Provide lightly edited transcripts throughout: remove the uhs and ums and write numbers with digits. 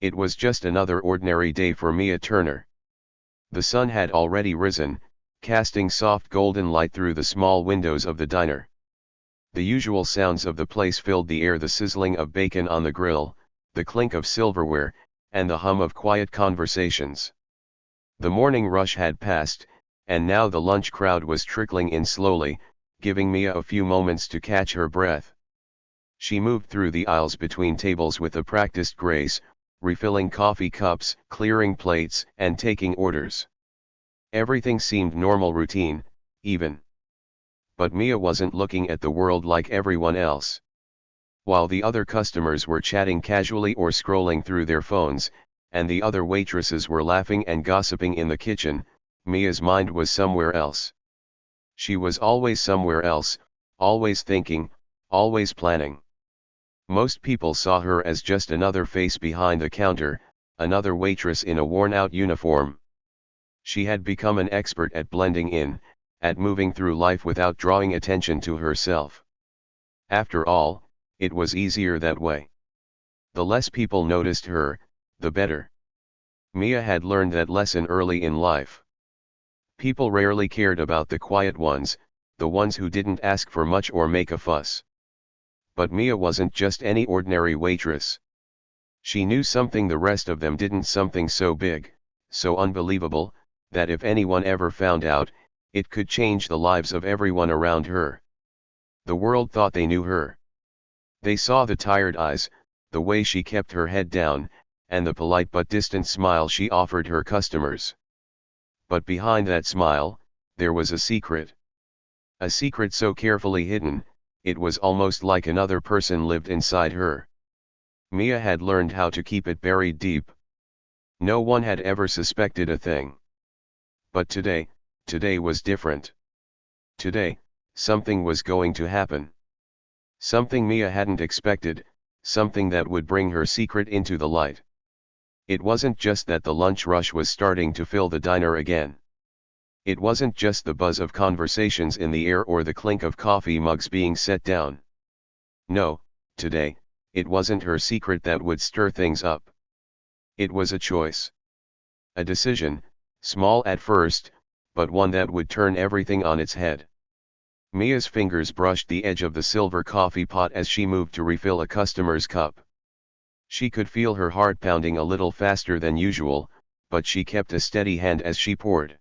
It was just another ordinary day for Mia Turner. The sun had already risen, casting soft golden light through the small windows of the diner. The usual sounds of the place filled the air: the sizzling of bacon on the grill, the clink of silverware, and the hum of quiet conversations. The morning rush had passed, and now the lunch crowd was trickling in slowly, giving Mia a few moments to catch her breath. She moved through the aisles between tables with a practiced grace, refilling coffee cups, clearing plates, and taking orders. Everything seemed normal, routine, even. But Mia wasn't looking at the world like everyone else. While the other customers were chatting casually or scrolling through their phones, and the other waitresses were laughing and gossiping in the kitchen, Mia's mind was somewhere else. She was always somewhere else, always thinking, always planning. Most people saw her as just another face behind the counter, another waitress in a worn-out uniform. She had become an expert at blending in, at moving through life without drawing attention to herself. After all, it was easier that way. The less people noticed her, the better. Mia had learned that lesson early in life. People rarely cared about the quiet ones, the ones who didn't ask for much or make a fuss. But Mia wasn't just any ordinary waitress. She knew something the rest of them didn't, something so big, so unbelievable, that if anyone ever found out, it could change the lives of everyone around her. The world thought they knew her. They saw the tired eyes, the way she kept her head down, and the polite but distant smile she offered her customers. But behind that smile, there was a secret. A secret so carefully hidden, it was almost like another person lived inside her. Mia had learned how to keep it buried deep. No one had ever suspected a thing. But today was different. Today, something was going to happen. Something Mia hadn't expected, something that would bring her secret into the light. It wasn't just that the lunch rush was starting to fill the diner again. It wasn't just the buzz of conversations in the air or the clink of coffee mugs being set down. No, today, it wasn't her secret that would stir things up. It was a choice. A decision, small at first, but one that would turn everything on its head. Mia's fingers brushed the edge of the silver coffee pot as she moved to refill a customer's cup. She could feel her heart pounding a little faster than usual, but she kept a steady hand as she poured.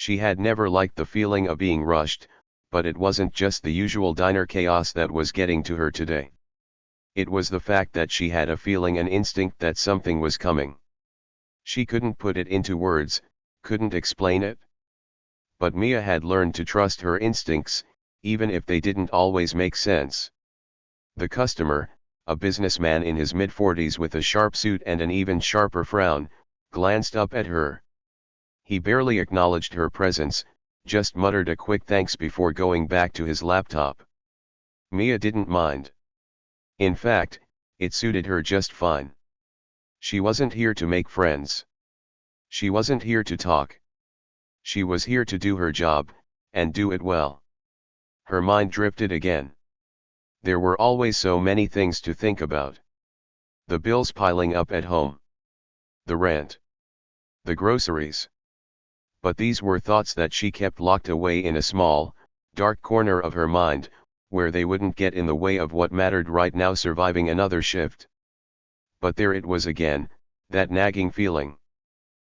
She had never liked the feeling of being rushed, but it wasn't just the usual diner chaos that was getting to her today. It was the fact that she had a feeling, an instinct that something was coming. She couldn't put it into words, couldn't explain it. But Mia had learned to trust her instincts, even if they didn't always make sense. The customer, a businessman in his mid-40s with a sharp suit and an even sharper frown, glanced up at her. He barely acknowledged her presence, just muttered a quick thanks before going back to his laptop. Mia didn't mind. In fact, it suited her just fine. She wasn't here to make friends. She wasn't here to talk. She was here to do her job, and do it well. Her mind drifted again. There were always so many things to think about. The bills piling up at home. The rent. The groceries. But these were thoughts that she kept locked away in a small, dark corner of her mind, where they wouldn't get in the way of what mattered right now: surviving another shift. But there it was again, that nagging feeling.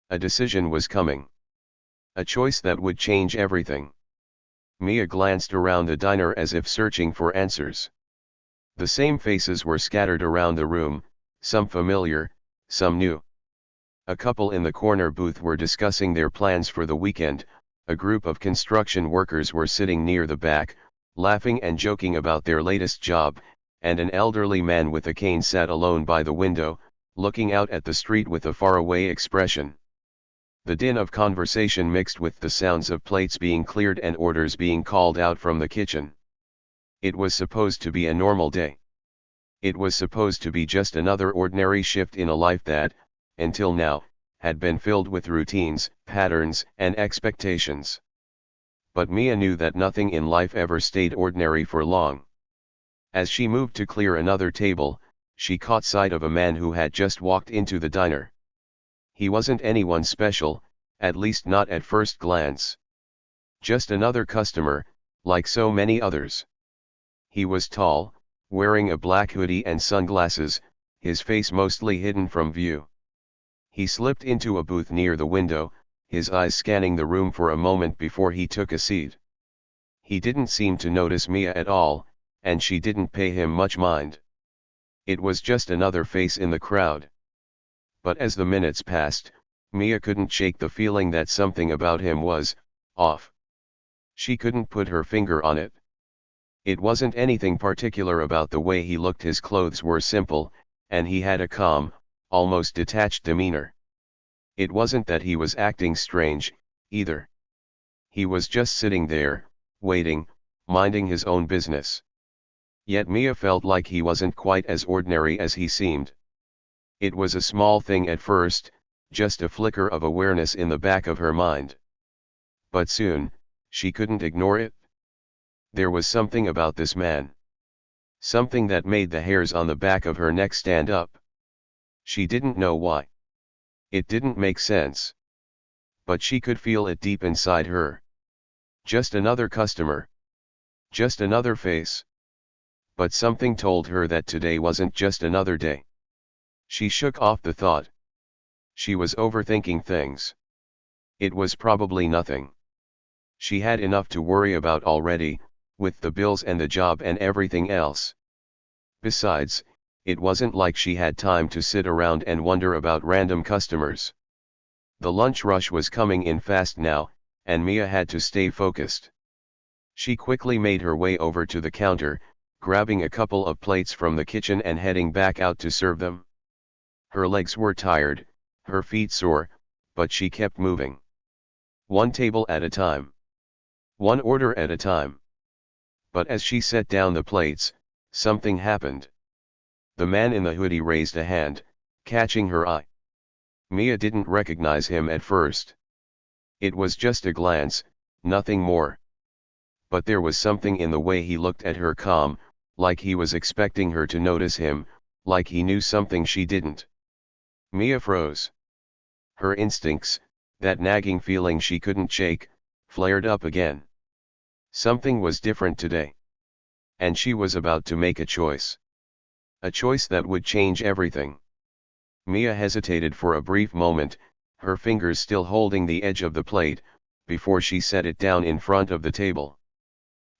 A decision was coming. A choice that would change everything. Mia glanced around the diner as if searching for answers. The same faces were scattered around the room, some familiar, some new. A couple in the corner booth were discussing their plans for the weekend, a group of construction workers were sitting near the back, laughing and joking about their latest job, and an elderly man with a cane sat alone by the window, looking out at the street with a faraway expression. The din of conversation mixed with the sounds of plates being cleared and orders being called out from the kitchen. It was supposed to be a normal day. It was supposed to be just another ordinary shift in a life that, until now, had been filled with routines, patterns, and expectations. But Mia knew that nothing in life ever stayed ordinary for long. As she moved to clear another table, she caught sight of a man who had just walked into the diner. He wasn't anyone special, at least not at first glance. Just another customer, like so many others. He was tall, wearing a black hoodie and sunglasses, his face mostly hidden from view. He slipped into a booth near the window, his eyes scanning the room for a moment before he took a seat. He didn't seem to notice Mia at all, and she didn't pay him much mind. It was just another face in the crowd. But as the minutes passed, Mia couldn't shake the feeling that something about him was off. She couldn't put her finger on it. It wasn't anything particular about the way he looked. His clothes were simple, and he had a calm, almost detached demeanor. It wasn't that he was acting strange, either. He was just sitting there, waiting, minding his own business. Yet Mia felt like he wasn't quite as ordinary as he seemed. It was a small thing at first, just a flicker of awareness in the back of her mind. But soon, she couldn't ignore it. There was something about this man. Something that made the hairs on the back of her neck stand up. She didn't know why. It didn't make sense. But she could feel it deep inside her. Just another customer. Just another face. But something told her that today wasn't just another day. She shook off the thought. She was overthinking things. It was probably nothing. She had enough to worry about already, with the bills and the job and everything else. Besides, it wasn't like she had time to sit around and wonder about random customers. The lunch rush was coming in fast now, and Mia had to stay focused. She quickly made her way over to the counter, grabbing a couple of plates from the kitchen and heading back out to serve them. Her legs were tired, her feet sore, but she kept moving. One table at a time. One order at a time. But as she set down the plates, something happened. The man in the hoodie raised a hand, catching her eye. Mia didn't recognize him at first. It was just a glance, nothing more. But there was something in the way he looked at her, calm, like he was expecting her to notice him, like he knew something she didn't. Mia froze. Her instincts, that nagging feeling she couldn't shake, flared up again. Something was different today. And she was about to make a choice. A choice that would change everything. Mia hesitated for a brief moment, her fingers still holding the edge of the plate, before she set it down in front of the table.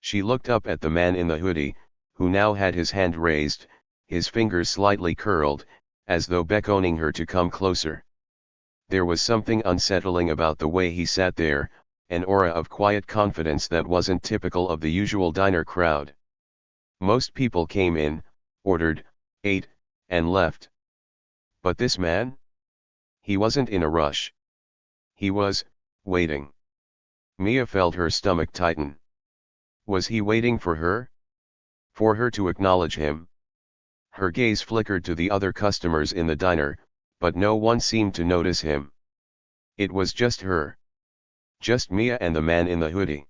She looked up at the man in the hoodie, who now had his hand raised, his fingers slightly curled, as though beckoning her to come closer. There was something unsettling about the way he sat there, an aura of quiet confidence that wasn't typical of the usual diner crowd. Most people came in, ordered, ate, and left. But this man? He wasn't in a rush. He was waiting. Mia felt her stomach tighten. Was he waiting for her? For her to acknowledge him? Her gaze flickered to the other customers in the diner, but no one seemed to notice him. It was just her. Just Mia and the man in the hoodie.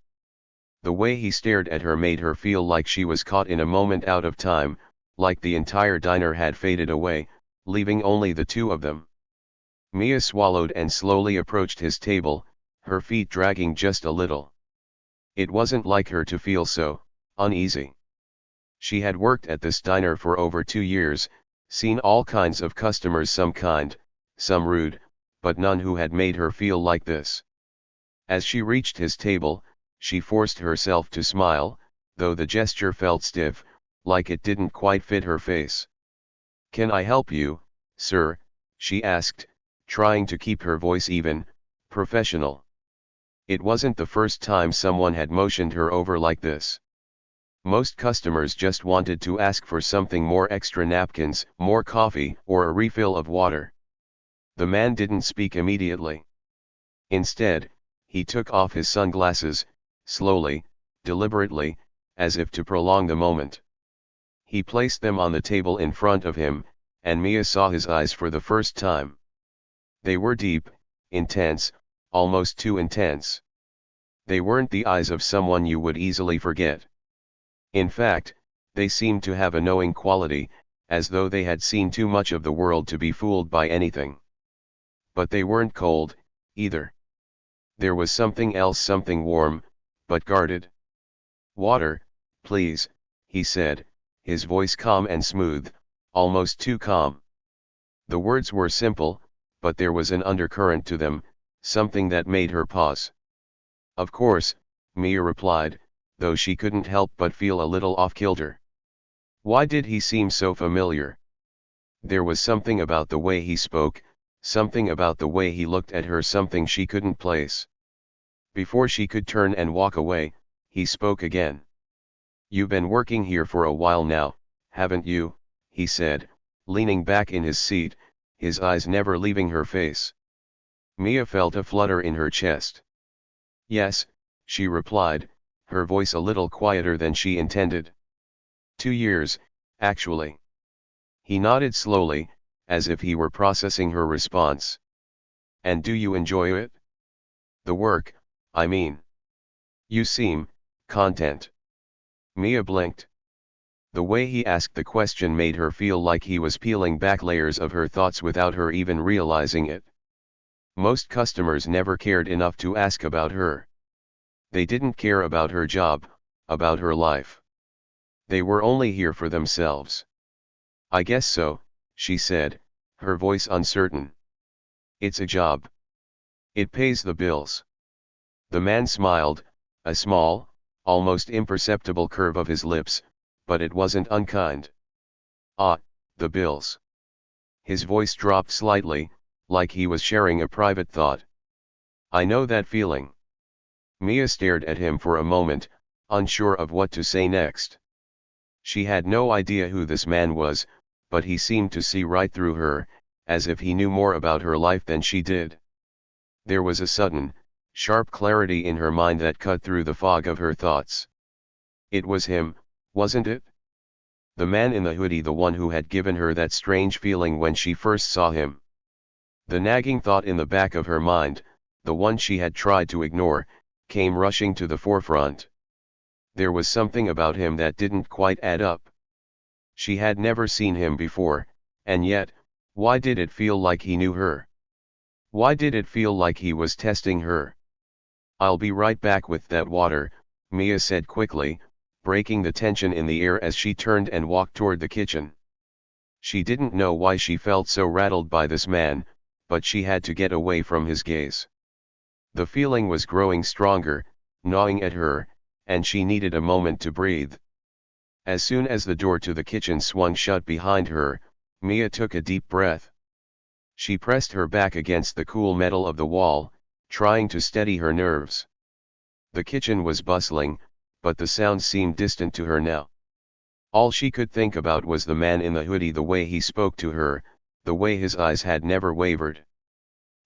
The way he stared at her made her feel like she was caught in a moment out of time, like the entire diner had faded away, leaving only the two of them. Mia swallowed and slowly approached his table, her feet dragging just a little. It wasn't like her to feel so uneasy. She had worked at this diner for over 2 years, seen all kinds of customers, some kind, some rude, but none who had made her feel like this. As she reached his table, she forced herself to smile, though the gesture felt stiff, like it didn't quite fit her face. "Can I help you, sir?" she asked, trying to keep her voice even, professional. It wasn't the first time someone had motioned her over like this. Most customers just wanted to ask for something more: extra napkins, more coffee, or a refill of water. The man didn't speak immediately. Instead, he took off his sunglasses, slowly, deliberately, as if to prolong the moment. He placed them on the table in front of him, and Mia saw his eyes for the first time. They were deep, intense, almost too intense. They weren't the eyes of someone you would easily forget. In fact, they seemed to have a knowing quality, as though they had seen too much of the world to be fooled by anything. But they weren't cold, either. There was something else, something warm, but guarded. "Water, please," he said, his voice calm and smooth, almost too calm. The words were simple, but there was an undercurrent to them, something that made her pause. "Of course," Mia replied, though she couldn't help but feel a little off-kilter. Why did he seem so familiar? There was something about the way he spoke, something about the way he looked at her, something she couldn't place. Before she could turn and walk away, he spoke again. "You've been working here for a while now, haven't you?" he said, leaning back in his seat, his eyes never leaving her face. Mia felt a flutter in her chest. "Yes," she replied, her voice a little quieter than she intended. 2 years, actually." He nodded slowly, as if he were processing her response. "And do you enjoy it? The work, I mean. You seem content." Mia blinked. The way he asked the question made her feel like he was peeling back layers of her thoughts without her even realizing it. Most customers never cared enough to ask about her. They didn't care about her job, about her life. They were only here for themselves. "I guess so," she said, her voice uncertain. "It's a job. It pays the bills." The man smiled, a small, almost imperceptible curve of his lips, but it wasn't unkind. "Ah, the bills." His voice dropped slightly, like he was sharing a private thought. "I know that feeling." Mia stared at him for a moment, unsure of what to say next. She had no idea who this man was, but he seemed to see right through her, as if he knew more about her life than she did. There was a sudden, sharp clarity in her mind that cut through the fog of her thoughts. It was him, wasn't it? The man in the hoodie, the one who had given her that strange feeling when she first saw him. The nagging thought in the back of her mind, the one she had tried to ignore, came rushing to the forefront. There was something about him that didn't quite add up. She had never seen him before, and yet, why did it feel like he knew her? Why did it feel like he was testing her? "I'll be right back with that water," Mia said quickly, breaking the tension in the air as she turned and walked toward the kitchen. She didn't know why she felt so rattled by this man, but she had to get away from his gaze. The feeling was growing stronger, gnawing at her, and she needed a moment to breathe. As soon as the door to the kitchen swung shut behind her, Mia took a deep breath. She pressed her back against the cool metal of the wall, trying to steady her nerves. The kitchen was bustling, but the sounds seemed distant to her now. All she could think about was the man in the hoodie, the way he spoke to her, the way his eyes had never wavered.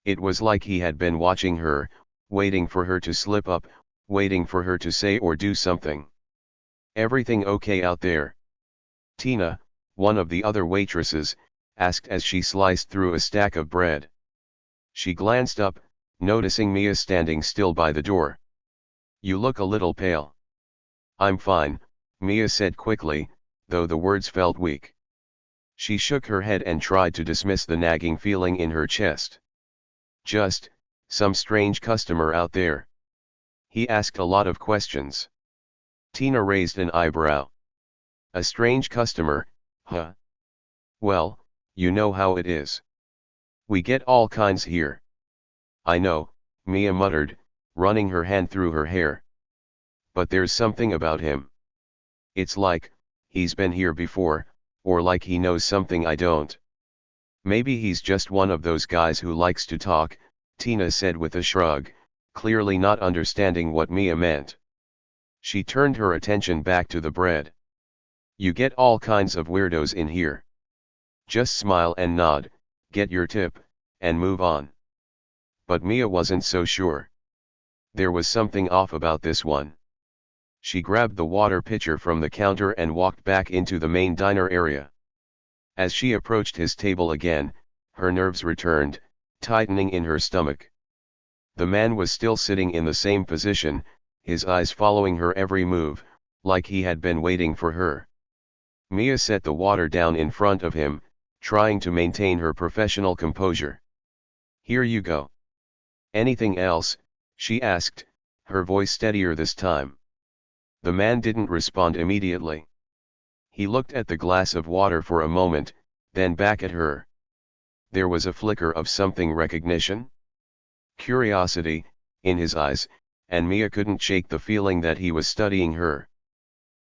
It was like he had been watching her, waiting for her to slip up, waiting for her to say or do something. "Everything okay out there?" Tina, one of the other waitresses, asked as she sliced through a stack of bread. She glanced up, noticing Mia standing still by the door. "You look a little pale." "I'm fine," Mia said quickly, though the words felt weak. She shook her head and tried to dismiss the nagging feeling in her chest. "Just, some strange customer out there." He asked a lot of questions. Tina raised an eyebrow. "A strange customer, huh? Well, you know how it is. We get all kinds here." "I know," Mia muttered, running her hand through her hair. "But there's something about him. It's like, he's been here before, or like he knows something I don't." "Maybe he's just one of those guys who likes to talk," Tina said with a shrug, clearly not understanding what Mia meant. She turned her attention back to the bread. "You get all kinds of weirdos in here. Just smile and nod, get your tip, and move on." But Mia wasn't so sure. There was something off about this one. She grabbed the water pitcher from the counter and walked back into the main diner area. As she approached his table again, her nerves returned, tightening in her stomach. The man was still sitting in the same position, his eyes following her every move, like he had been waiting for her. Mia set the water down in front of him, trying to maintain her professional composure. "Here you go." "Anything else?" she asked, her voice steadier this time. The man didn't respond immediately. He looked at the glass of water for a moment, then back at her. There was a flicker of something: recognition, curiosity, in his eyes, and Mia couldn't shake the feeling that he was studying her.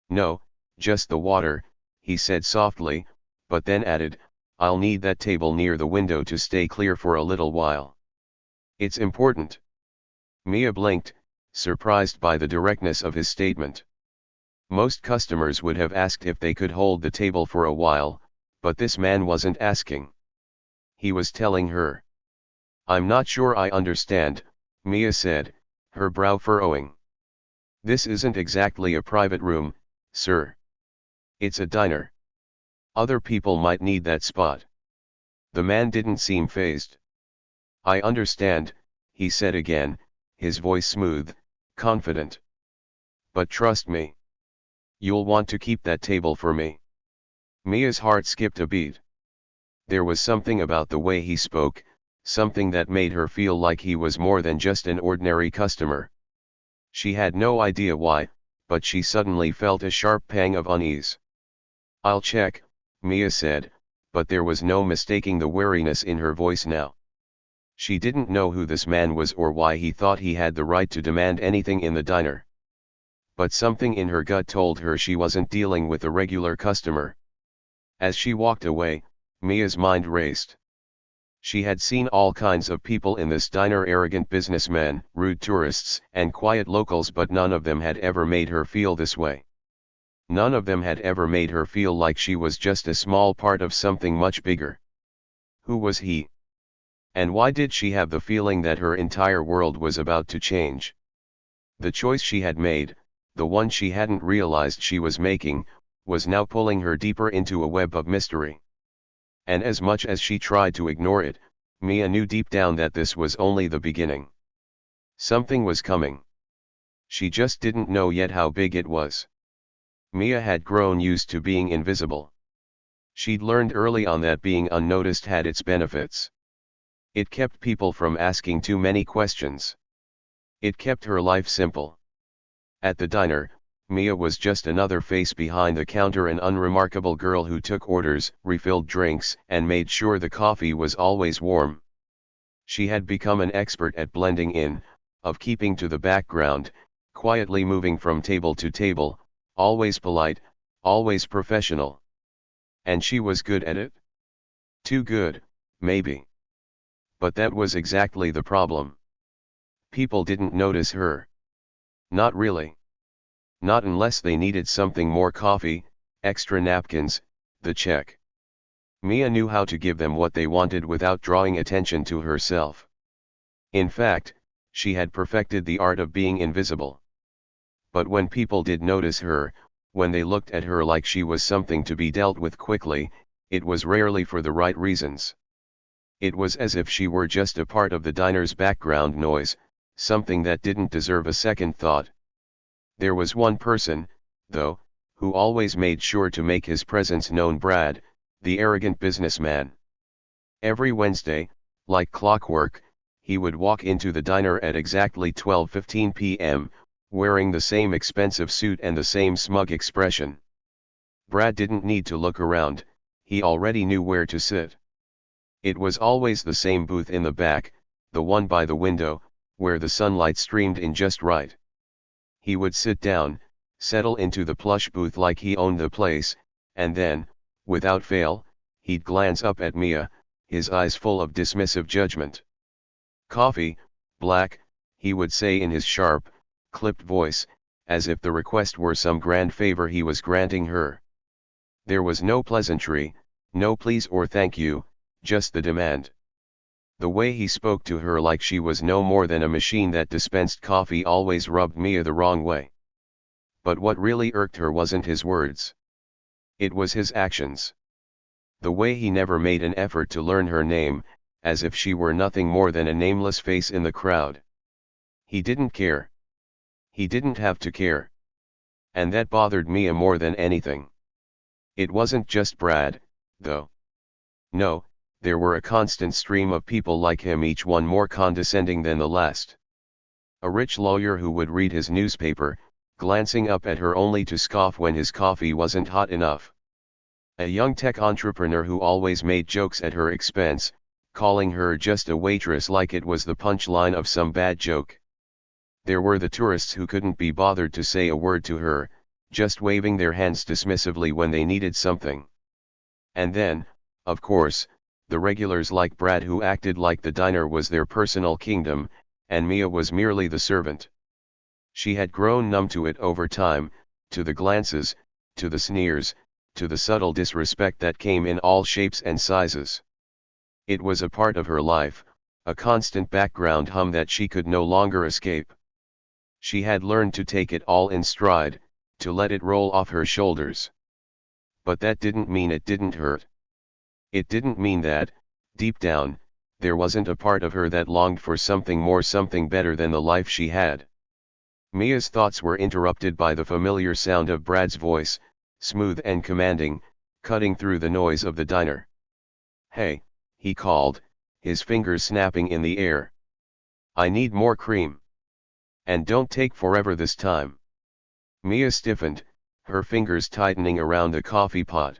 "No, just the water," he said softly, but then added, "I'll need that table near the window to stay clear for a little while. It's important." Mia blinked, surprised by the directness of his statement. Most customers would have asked if they could hold the table for a while, but this man wasn't asking. He was telling her. "I'm not sure I understand," Mia said, her brow furrowing. "This isn't exactly a private room, sir. It's a diner. Other people might need that spot." The man didn't seem fazed. "I understand," he said again, his voice smooth, confident. "But trust me. You'll want to keep that table for me." Mia's heart skipped a beat. There was something about the way he spoke, something that made her feel like he was more than just an ordinary customer. She had no idea why, but she suddenly felt a sharp pang of unease. "I'll check," Mia said, but there was no mistaking the wariness in her voice now. She didn't know who this man was or why he thought he had the right to demand anything in the diner. But something in her gut told her she wasn't dealing with a regular customer. As she walked away, Mia's mind raced. She had seen all kinds of people in this diner: arrogant businessmen, rude tourists, and quiet locals, but none of them had ever made her feel this way. None of them had ever made her feel like she was just a small part of something much bigger. Who was he? And why did she have the feeling that her entire world was about to change? The choice she had made, the one she hadn't realized she was making, was now pulling her deeper into a web of mystery. And as much as she tried to ignore it, Mia knew deep down that this was only the beginning. Something was coming. She just didn't know yet how big it was. Mia had grown used to being invisible. She'd learned early on that being unnoticed had its benefits. It kept people from asking too many questions. It kept her life simple. At the diner, Mia was just another face behind the counter, an unremarkable girl who took orders, refilled drinks, and made sure the coffee was always warm. She had become an expert at blending in, of keeping to the background, quietly moving from table to table, always polite, always professional. And she was good at it? Too good, maybe. But that was exactly the problem. People didn't notice her. Not really. Not unless they needed something: more coffee, extra napkins, the check. Mia knew how to give them what they wanted without drawing attention to herself. In fact, she had perfected the art of being invisible. But when people did notice her, when they looked at her like she was something to be dealt with quickly, it was rarely for the right reasons. It was as if she were just a part of the diner's background noise, something that didn't deserve a second thought. There was one person, though, who always made sure to make his presence known: Brad, the arrogant businessman. Every Wednesday, like clockwork, he would walk into the diner at exactly 12:15 p.m., wearing the same expensive suit and the same smug expression. Brad didn't need to look around, he already knew where to sit. It was always the same booth in the back, the one by the window, where the sunlight streamed in just right. He would sit down, settle into the plush booth like he owned the place, and then, without fail, he'd glance up at Mia, his eyes full of dismissive judgment. "Coffee, black," he would say in his sharp, clipped voice, as if the request were some grand favor he was granting her. There was no pleasantry, no please or thank you, just the demand. The way he spoke to her, like she was no more than a machine that dispensed coffee, always rubbed Mia the wrong way. But what really irked her wasn't his words. It was his actions. The way he never made an effort to learn her name, as if she were nothing more than a nameless face in the crowd. He didn't care. He didn't have to care. And that bothered Mia more than anything. It wasn't just Brad, though. No, there were a constant stream of people like him, each one more condescending than the last. A rich lawyer who would read his newspaper, glancing up at her only to scoff when his coffee wasn't hot enough. A young tech entrepreneur who always made jokes at her expense, calling her just a waitress like it was the punchline of some bad joke. There were the tourists who couldn't be bothered to say a word to her, just waving their hands dismissively when they needed something. And then, of course, the regulars like Brad who acted like the diner was their personal kingdom, and Mia was merely the servant. She had grown numb to it over time, to the glances, to the sneers, to the subtle disrespect that came in all shapes and sizes. It was a part of her life, a constant background hum that she could no longer escape. She had learned to take it all in stride, to let it roll off her shoulders. But that didn't mean it didn't hurt. It didn't mean that, deep down, there wasn't a part of her that longed for something more, something better than the life she had. Mia's thoughts were interrupted by the familiar sound of Brad's voice, smooth and commanding, cutting through the noise of the diner. "Hey," he called, his fingers snapping in the air. "I need more cream. And don't take forever this time." Mia stiffened, her fingers tightening around the coffee pot.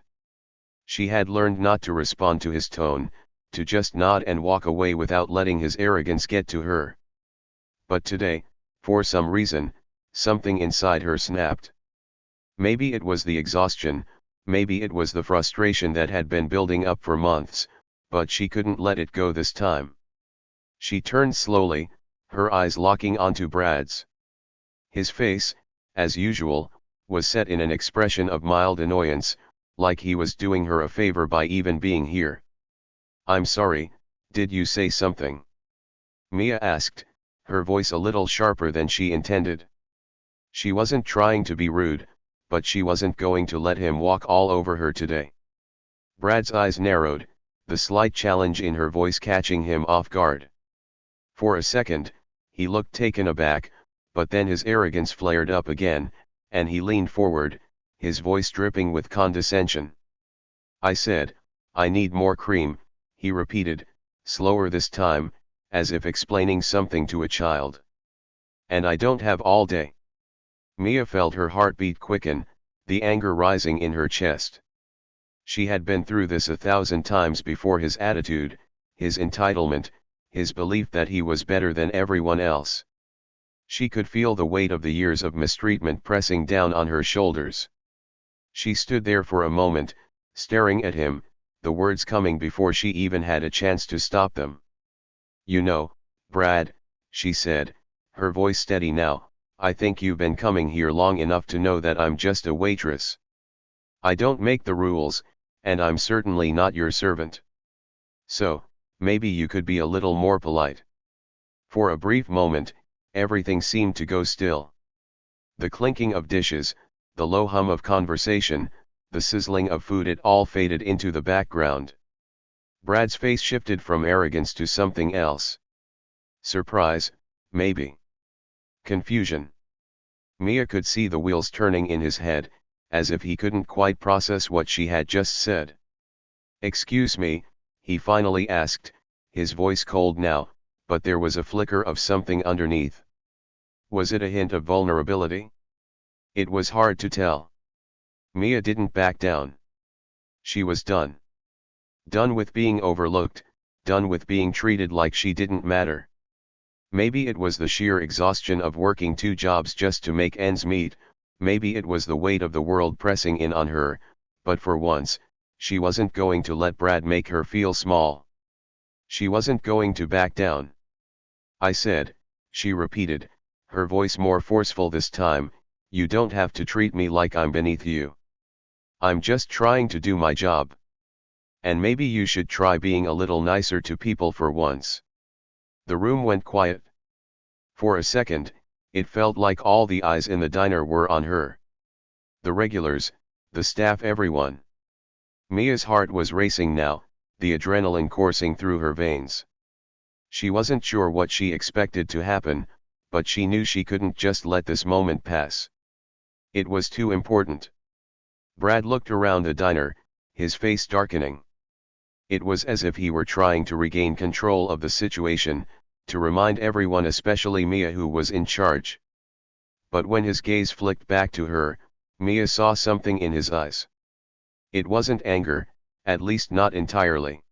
She had learned not to respond to his tone, to just nod and walk away without letting his arrogance get to her. But today, for some reason, something inside her snapped. Maybe it was the exhaustion, maybe it was the frustration that had been building up for months, but she couldn't let it go this time. She turned slowly, her eyes locking onto Brad's. His face, as usual, was set in an expression of mild annoyance, like he was doing her a favor by even being here. "I'm sorry, did you say something?" Mia asked, her voice a little sharper than she intended. She wasn't trying to be rude, but she wasn't going to let him walk all over her today. Brad's eyes narrowed, the slight challenge in her voice catching him off guard. For a second, he looked taken aback, but then his arrogance flared up again, and he leaned forward, his voice dripping with condescension. "I said, I need more cream," he repeated, slower this time, as if explaining something to a child. "And I don't have all day." Mia felt her heartbeat quicken, the anger rising in her chest. She had been through this 1,000 times before: his attitude, his entitlement, his belief that he was better than everyone else. She could feel the weight of the years of mistreatment pressing down on her shoulders. She stood there for a moment, staring at him, the words coming before she even had a chance to stop them. "You know, Brad," she said, her voice steady now, "I think you've been coming here long enough to know that I'm just a waitress. I don't make the rules, and I'm certainly not your servant. So, maybe you could be a little more polite." For a brief moment, everything seemed to go still. The clinking of dishes, the low hum of conversation, the sizzling of food, it all faded into the background. Brad's face shifted from arrogance to something else. Surprise, maybe. Confusion. Mia could see the wheels turning in his head, as if he couldn't quite process what she had just said. "Excuse me," he finally asked, his voice cold now, but there was a flicker of something underneath. Was it a hint of vulnerability? It was hard to tell. Mia didn't back down. She was done. Done with being overlooked, done with being treated like she didn't matter. Maybe it was the sheer exhaustion of working 2 jobs just to make ends meet, maybe it was the weight of the world pressing in on her, but for once, she wasn't going to let Brad make her feel small. She wasn't going to back down. "I said," she repeated, her voice more forceful this time, "you don't have to treat me like I'm beneath you. I'm just trying to do my job. And maybe you should try being a little nicer to people for once." The room went quiet. For a second, it felt like all the eyes in the diner were on her. The regulars, the staff, everyone. Mia's heart was racing now, the adrenaline coursing through her veins. She wasn't sure what she expected to happen, but she knew she couldn't just let this moment pass. It was too important. Brad looked around the diner, his face darkening. It was as if he were trying to regain control of the situation, to remind everyone, especially Mia, who was in charge. But when his gaze flicked back to her, Mia saw something in his eyes. It wasn't anger, at least not entirely.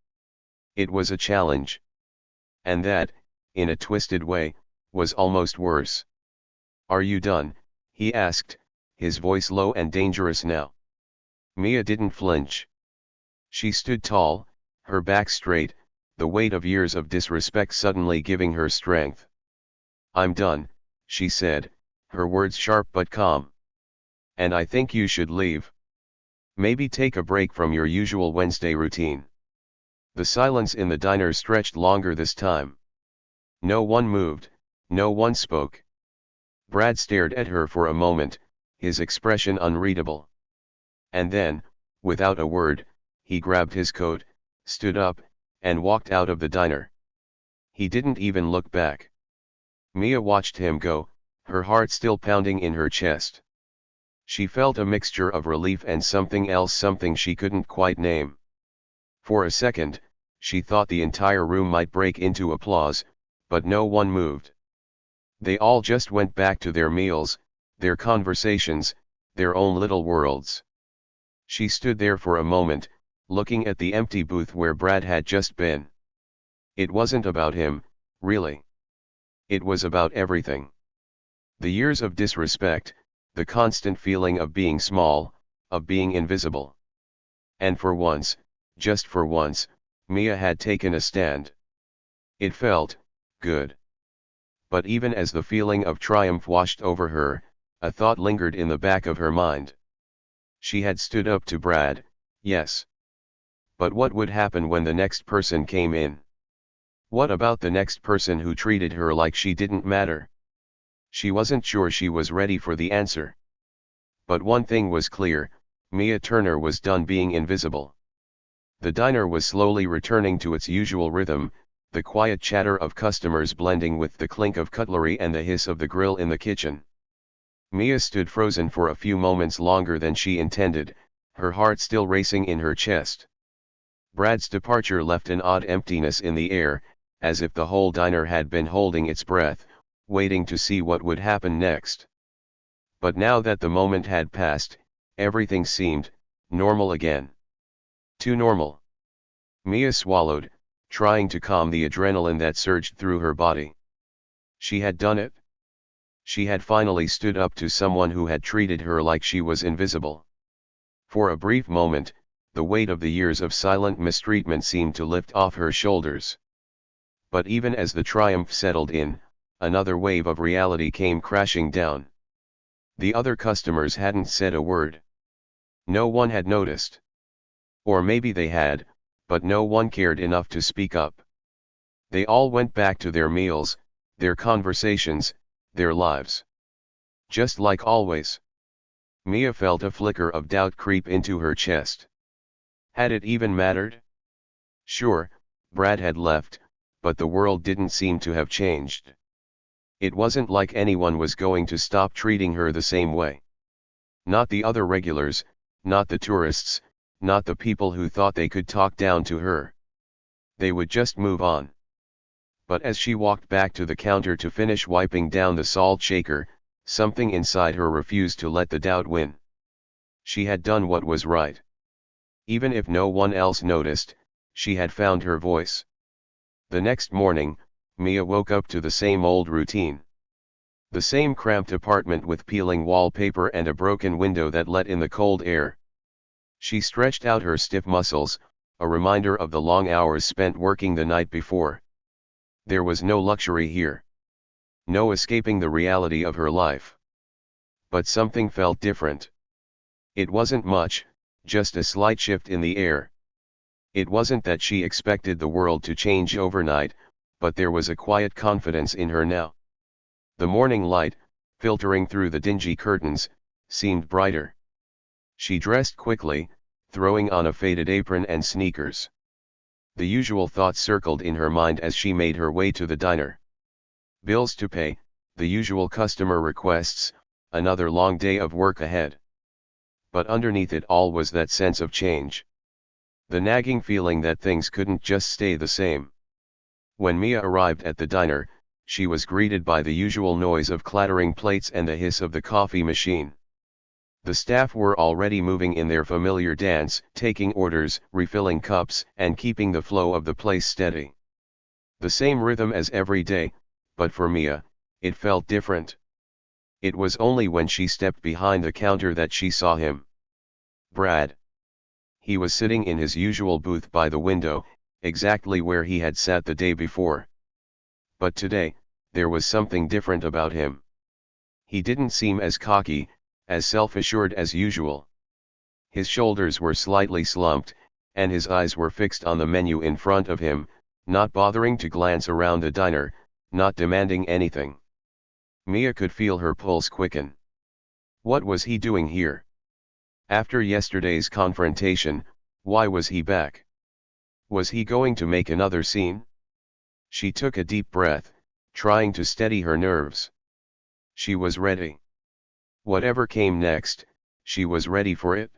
It was a challenge. And that, in a twisted way, was almost worse. "Are you done?" he asked, his voice low and dangerous now. Mia didn't flinch. She stood tall, her back straight, the weight of years of disrespect suddenly giving her strength. "I'm done," she said, her words sharp but calm. "And I think you should leave. Maybe take a break from your usual Wednesday routine." The silence in the diner stretched longer this time. No one moved, no one spoke. Brad stared at her for a moment, his expression unreadable. And then, without a word, he grabbed his coat, stood up, and walked out of the diner. He didn't even look back. Mia watched him go, her heart still pounding in her chest. She felt a mixture of relief and something else, something she couldn't quite name. For a second, she thought the entire room might break into applause, but no one moved. They all just went back to their meals, their conversations, their own little worlds. She stood there for a moment, looking at the empty booth where Brad had just been. It wasn't about him, really. It was about everything. The years of disrespect, the constant feeling of being small, of being invisible. And for once, just for once, Mia had taken a stand. It felt good. But even as the feeling of triumph washed over her, a thought lingered in the back of her mind. She had stood up to Brad, yes. But what would happen when the next person came in? What about the next person who treated her like she didn't matter? She wasn't sure she was ready for the answer. But one thing was clear, Mia Turner was done being invisible. The diner was slowly returning to its usual rhythm, the quiet chatter of customers blending with the clink of cutlery and the hiss of the grill in the kitchen. Mia stood frozen for a few moments longer than she intended, her heart still racing in her chest. Brad's departure left an odd emptiness in the air, as if the whole diner had been holding its breath, waiting to see what would happen next. But now that the moment had passed, everything seemed normal again. Too normal. Mia swallowed, trying to calm the adrenaline that surged through her body. She had done it. She had finally stood up to someone who had treated her like she was invisible. For a brief moment, the weight of the years of silent mistreatment seemed to lift off her shoulders. But even as the triumph settled in, another wave of reality came crashing down. The other customers hadn't said a word. No one had noticed. Or maybe they had, but no one cared enough to speak up. They all went back to their meals, their conversations, their lives. Just like always. Mia felt a flicker of doubt creep into her chest. Had it even mattered? Sure, Brad had left, but the world didn't seem to have changed. It wasn't like anyone was going to stop treating her the same way. Not the other regulars, not the tourists, not the people who thought they could talk down to her. They would just move on. But as she walked back to the counter to finish wiping down the salt shaker, something inside her refused to let the doubt win. She had done what was right. Even if no one else noticed, she had found her voice. The next morning, Mia woke up to the same old routine. The same cramped apartment with peeling wallpaper and a broken window that let in the cold air. She stretched out her stiff muscles, a reminder of the long hours spent working the night before. There was no luxury here. No escaping the reality of her life. But something felt different. It wasn't much, just a slight shift in the air. It wasn't that she expected the world to change overnight, but there was a quiet confidence in her now. The morning light, filtering through the dingy curtains, seemed brighter. She dressed quickly, throwing on a faded apron and sneakers. The usual thoughts circled in her mind as she made her way to the diner. Bills to pay, the usual customer requests, another long day of work ahead. but underneath it all was that sense of change. The nagging feeling that things couldn't just stay the same. When Mia arrived at the diner, she was greeted by the usual noise of clattering plates and the hiss of the coffee machine. The staff were already moving in their familiar dance, taking orders, refilling cups, and keeping the flow of the place steady. The same rhythm as every day, but for Mia, it felt different. It was only when she stepped behind the counter that she saw him. Brad. He was sitting in his usual booth by the window, exactly where he had sat the day before. But today, there was something different about him. He didn't seem as cocky, as self-assured as usual. His shoulders were slightly slumped, and his eyes were fixed on the menu in front of him, not bothering to glance around the diner, not demanding anything. Mia could feel her pulse quicken. What was he doing here? After yesterday's confrontation, why was he back? Was he going to make another scene? She took a deep breath, trying to steady her nerves. She was ready. Whatever came next, she was ready for it.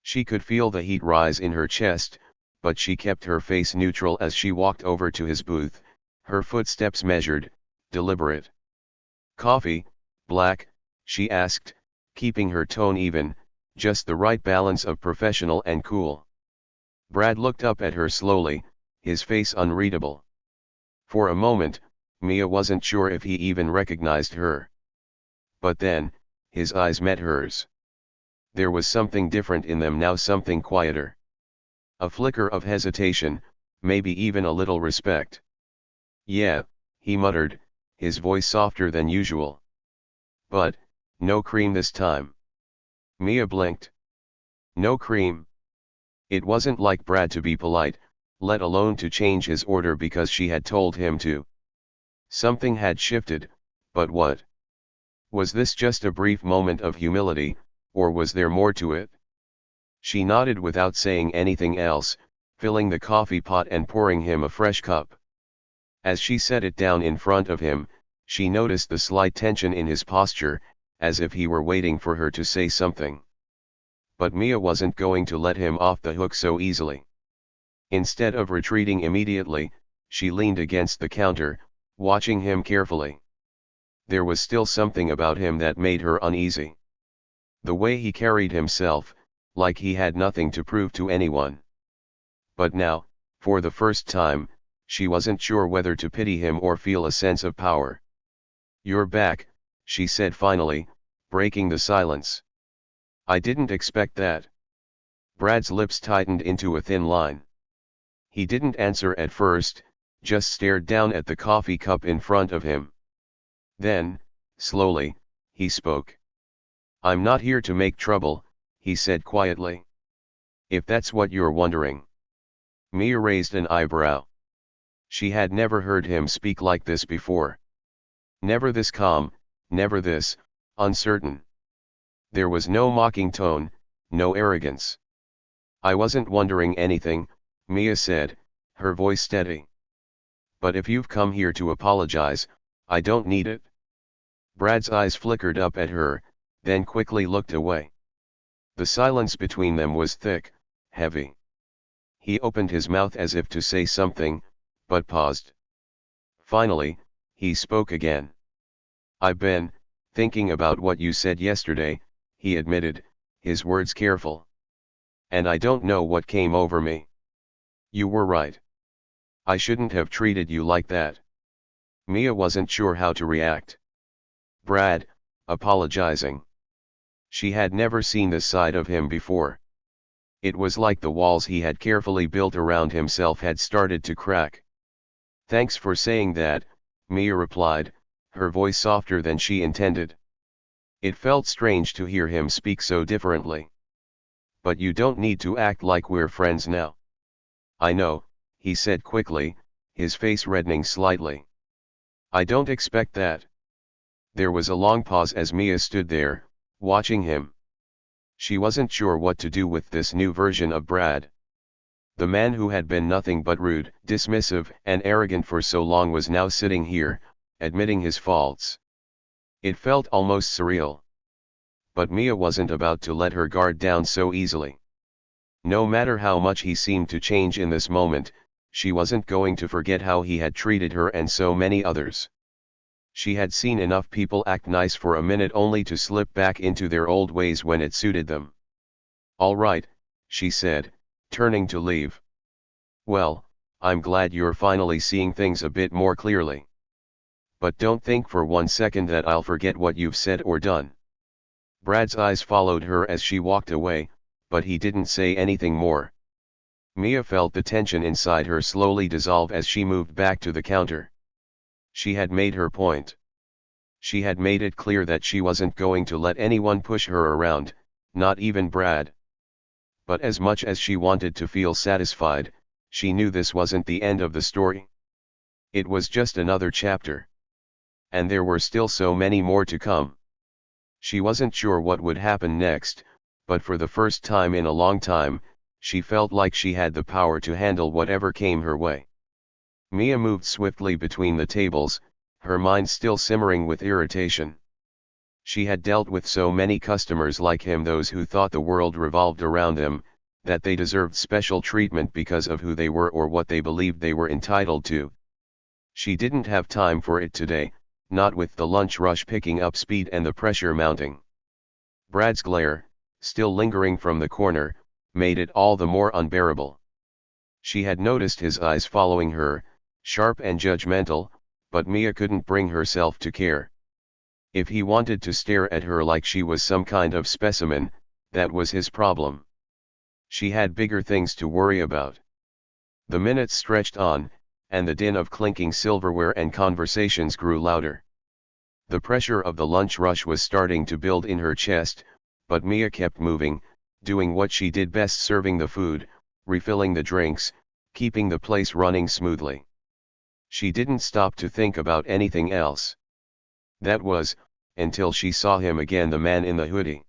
She could feel the heat rise in her chest, but she kept her face neutral as she walked over to his booth, her footsteps measured, deliberate. Coffee, black, she asked, keeping her tone even, just the right balance of professional and cool. Brad looked up at her slowly, his face unreadable. For a moment, Mia wasn't sure if he even recognized her. But then, his eyes met hers. There was something different in them now, something quieter. A flicker of hesitation, maybe even a little respect. Yeah, he muttered, his voice softer than usual. But, no cream this time. Mia blinked. No cream. It wasn't like Brad to be polite, let alone to change his order because she had told him to. Something had shifted, but what? Was this just a brief moment of humility, or was there more to it? She nodded without saying anything else, filling the coffee pot and pouring him a fresh cup. As she set it down in front of him, she noticed the slight tension in his posture, as if he were waiting for her to say something. But Mia wasn't going to let him off the hook so easily. Instead of retreating immediately, she leaned against the counter, watching him carefully. There was still something about him that made her uneasy. The way he carried himself, like he had nothing to prove to anyone. But now, for the first time, she wasn't sure whether to pity him or feel a sense of power. You're back, she said finally, breaking the silence. I didn't expect that. Brad's lips tightened into a thin line. He didn't answer at first, just stared down at the coffee cup in front of him. Then, slowly, he spoke. I'm not here to make trouble, he said quietly. If that's what you're wondering. Mia raised an eyebrow. She had never heard him speak like this before. Never this calm, never this, uncertain. There was no mocking tone, no arrogance. I wasn't wondering anything, Mia said, her voice steady. But if you've come here to apologize, I don't need it. Brad's eyes flickered up at her, then quickly looked away. The silence between them was thick, heavy. He opened his mouth as if to say something, but paused. Finally, he spoke again. I've been thinking about what you said yesterday, he admitted, his words careful. And I don't know what came over me. You were right. I shouldn't have treated you like that. Mia wasn't sure how to react. Brad, apologizing. She had never seen this side of him before. It was like the walls he had carefully built around himself had started to crack. Thanks for saying that, Mia replied, her voice softer than she intended. It felt strange to hear him speak so differently. But you don't need to act like we're friends now. I know, he said quickly, his face reddening slightly. I don't expect that. There was a long pause as Mia stood there, watching him. She wasn't sure what to do with this new version of Brad. The man who had been nothing but rude, dismissive, and arrogant for so long was now sitting here, admitting his faults. It felt almost surreal. But Mia wasn't about to let her guard down so easily. No matter how much he seemed to change in this moment, she wasn't going to forget how he had treated her and so many others. She had seen enough people act nice for a minute only to slip back into their old ways when it suited them. "All right," she said, turning to leave. "Well, I'm glad you're finally seeing things a bit more clearly. But don't think for one second that I'll forget what you've said or done." Brad's eyes followed her as she walked away, but he didn't say anything more. Mia felt the tension inside her slowly dissolve as she moved back to the counter. She had made her point. She had made it clear that she wasn't going to let anyone push her around, not even Brad. But as much as she wanted to feel satisfied, she knew this wasn't the end of the story. It was just another chapter. And there were still so many more to come. She wasn't sure what would happen next, but for the first time in a long time, she felt like she had the power to handle whatever came her way. Mia moved swiftly between the tables, her mind still simmering with irritation. She had dealt with so many customers like him, those who thought the world revolved around them, that they deserved special treatment because of who they were or what they believed they were entitled to. She didn't have time for it today, not with the lunch rush picking up speed and the pressure mounting. Brad's glare, still lingering from the corner, made it all the more unbearable. She had noticed his eyes following her, sharp and judgmental, but Mia couldn't bring herself to care. If he wanted to stare at her like she was some kind of specimen, that was his problem. She had bigger things to worry about. The minutes stretched on, and the din of clinking silverware and conversations grew louder. The pressure of the lunch rush was starting to build in her chest, but Mia kept moving, doing what she did best, serving the food, refilling the drinks, keeping the place running smoothly. She didn't stop to think about anything else. That was, until she saw him again, the man in the hoodie.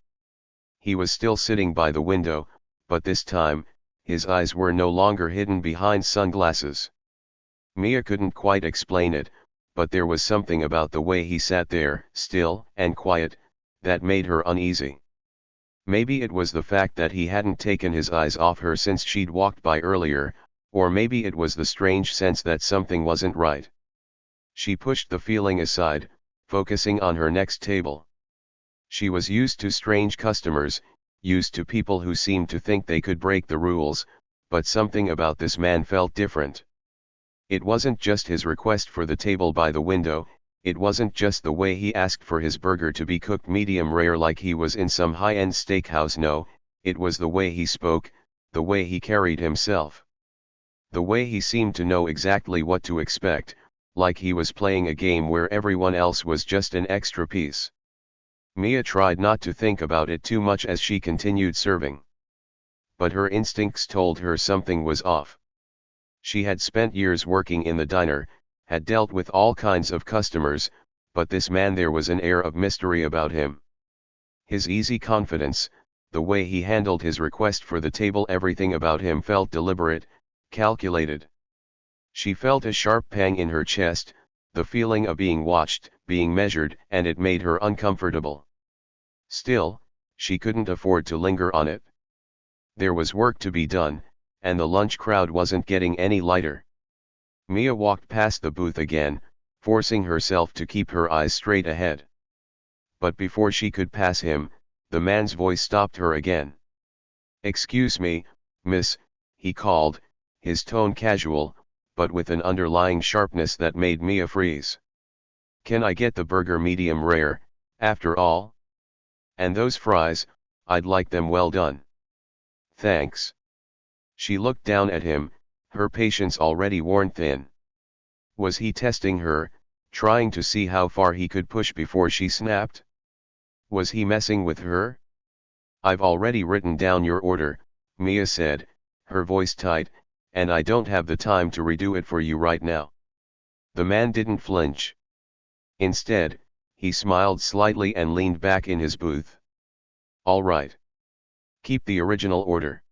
He was still sitting by the window, but this time, his eyes were no longer hidden behind sunglasses. Mia couldn't quite explain it, but there was something about the way he sat there, still and quiet, that made her uneasy. Maybe it was the fact that he hadn't taken his eyes off her since she'd walked by earlier, or maybe it was the strange sense that something wasn't right. She pushed the feeling aside, focusing on her next table. She was used to strange customers, used to people who seemed to think they could break the rules, but something about this man felt different. It wasn't just his request for the table by the window, it wasn't just the way he asked for his burger to be cooked medium rare like he was in some high-end steakhouse. No, it was the way he spoke, the way he carried himself. The way he seemed to know exactly what to expect, like he was playing a game where everyone else was just an extra piece. Mia tried not to think about it too much as she continued serving. But her instincts told her something was off. She had spent years working in the diner, had dealt with all kinds of customers, but this man, there was an air of mystery about him. His easy confidence, the way he handled his request for the table, everything about him felt deliberate, calculated. She felt a sharp pang in her chest, the feeling of being watched, being measured, and it made her uncomfortable. Still, she couldn't afford to linger on it. There was work to be done, and the lunch crowd wasn't getting any lighter. Mia walked past the booth again, forcing herself to keep her eyes straight ahead. But before she could pass him, the man's voice stopped her again. "Excuse me, miss," he called, his tone casual, but with an underlying sharpness that made Mia freeze. "Can I get the burger medium rare, after all? And those fries, I'd like them well done." "Thanks." She looked down at him, her patience already worn thin. Was he testing her, trying to see how far he could push before she snapped? Was he messing with her? "I've already written down your order," Mia said, her voice tight, "and I don't have the time to redo it for you right now." The man didn't flinch. Instead, he smiled slightly and leaned back in his booth. "All right. Keep the original order.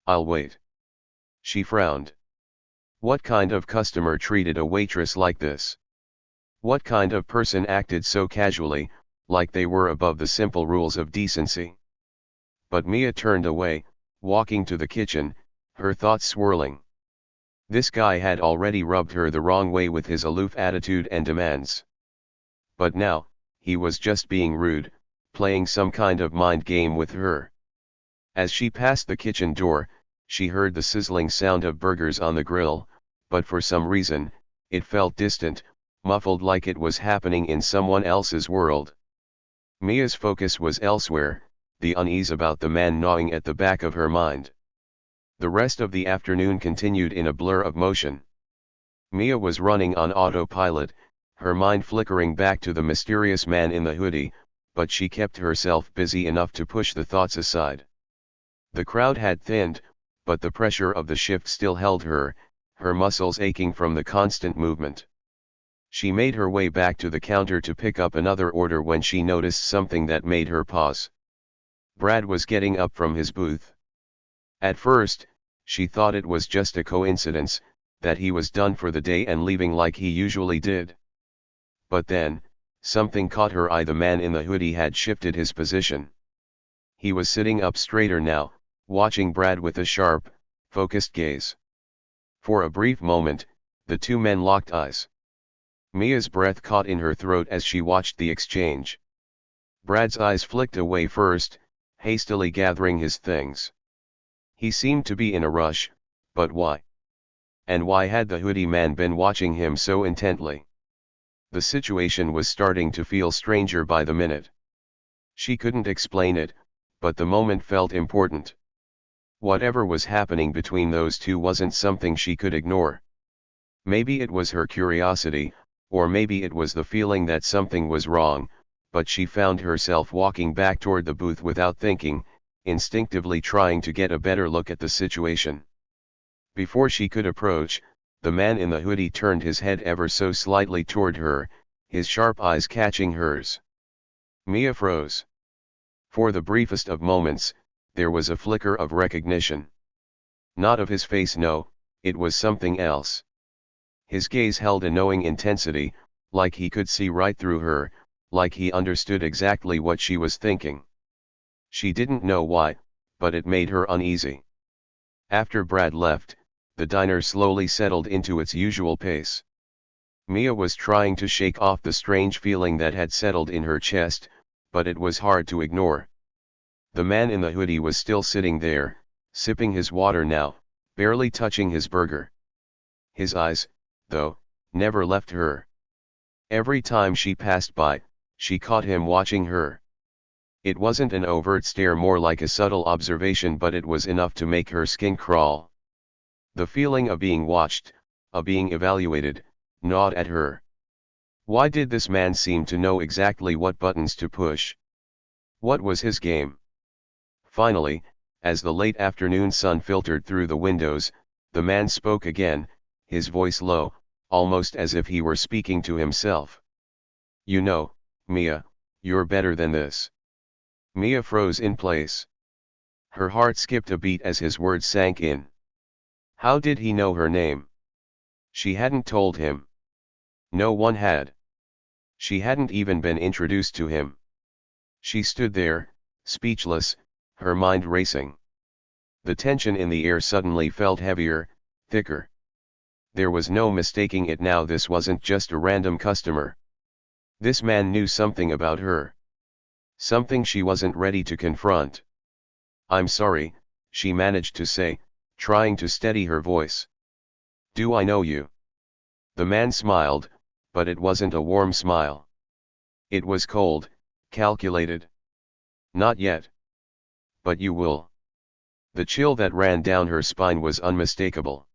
I'll wait." She frowned. What kind of customer treated a waitress like this? What kind of person acted so casually, like they were above the simple rules of decency. But Mia turned away, walking to the kitchen, her thoughts swirling. This guy had already rubbed her the wrong way with his aloof attitude and demands. But now, he was just being rude, playing some kind of mind game with her. As she passed the kitchen door, she heard the sizzling sound of burgers on the grill, but for some reason, it felt distant, muffled, like it was happening in someone else's world. Mia's focus was elsewhere, the unease about the man gnawing at the back of her mind. The rest of the afternoon continued in a blur of motion. Mia was running on autopilot, her mind flickering back to the mysterious man in the hoodie, but she kept herself busy enough to push the thoughts aside. The crowd had thinned, but the pressure of the shift still held her, her muscles aching from the constant movement. She made her way back to the counter to pick up another order when she noticed something that made her pause. Brad was getting up from his booth. At first, she thought it was just a coincidence, that he was done for the day and leaving like he usually did. But then, something caught her eye. The man in the hoodie had shifted his position. He was sitting up straighter now, watching Brad with a sharp, focused gaze. For a brief moment, the two men locked eyes. Mia's breath caught in her throat as she watched the exchange. Brad's eyes flicked away first, hastily gathering his things. He seemed to be in a rush, but why? And why had the hoodie man been watching him so intently? The situation was starting to feel stranger by the minute. She couldn't explain it, but the moment felt important. Whatever was happening between those two wasn't something she could ignore. Maybe it was her curiosity, or maybe it was the feeling that something was wrong, but she found herself walking back toward the booth without thinking, instinctively trying to get a better look at the situation. Before she could approach, the man in the hoodie turned his head ever so slightly toward her, his sharp eyes catching hers. Mia froze. For the briefest of moments, there was a flicker of recognition. Not of his face, no, it was something else. His gaze held a knowing intensity, like he could see right through her, like he understood exactly what she was thinking. She didn't know why, but it made her uneasy. After Brad left, the diner slowly settled into its usual pace. Mia was trying to shake off the strange feeling that had settled in her chest, but it was hard to ignore. The man in the hoodie was still sitting there, sipping his water now, barely touching his burger. His eyes, though, never left her. Every time she passed by, she caught him watching her. It wasn't an overt stare, more like a subtle observation, but it was enough to make her skin crawl. The feeling of being watched, of being evaluated, gnawed at her. Why did this man seem to know exactly what buttons to push? What was his game? Finally, as the late afternoon sun filtered through the windows, the man spoke again, his voice low, almost as if he were speaking to himself. "You know, Mia, you're better than this." Mia froze in place. Her heart skipped a beat as his words sank in. How did he know her name? She hadn't told him. No one had. She hadn't even been introduced to him. She stood there, speechless, her mind racing. The tension in the air suddenly felt heavier, thicker. There was no mistaking it now. This wasn't just a random customer. This man knew something about her. Something she wasn't ready to confront. "I'm sorry," she managed to say, trying to steady her voice. "Do I know you?" The man smiled, but it wasn't a warm smile. It was cold, calculated. "Not yet. But you will." The chill that ran down her spine was unmistakable.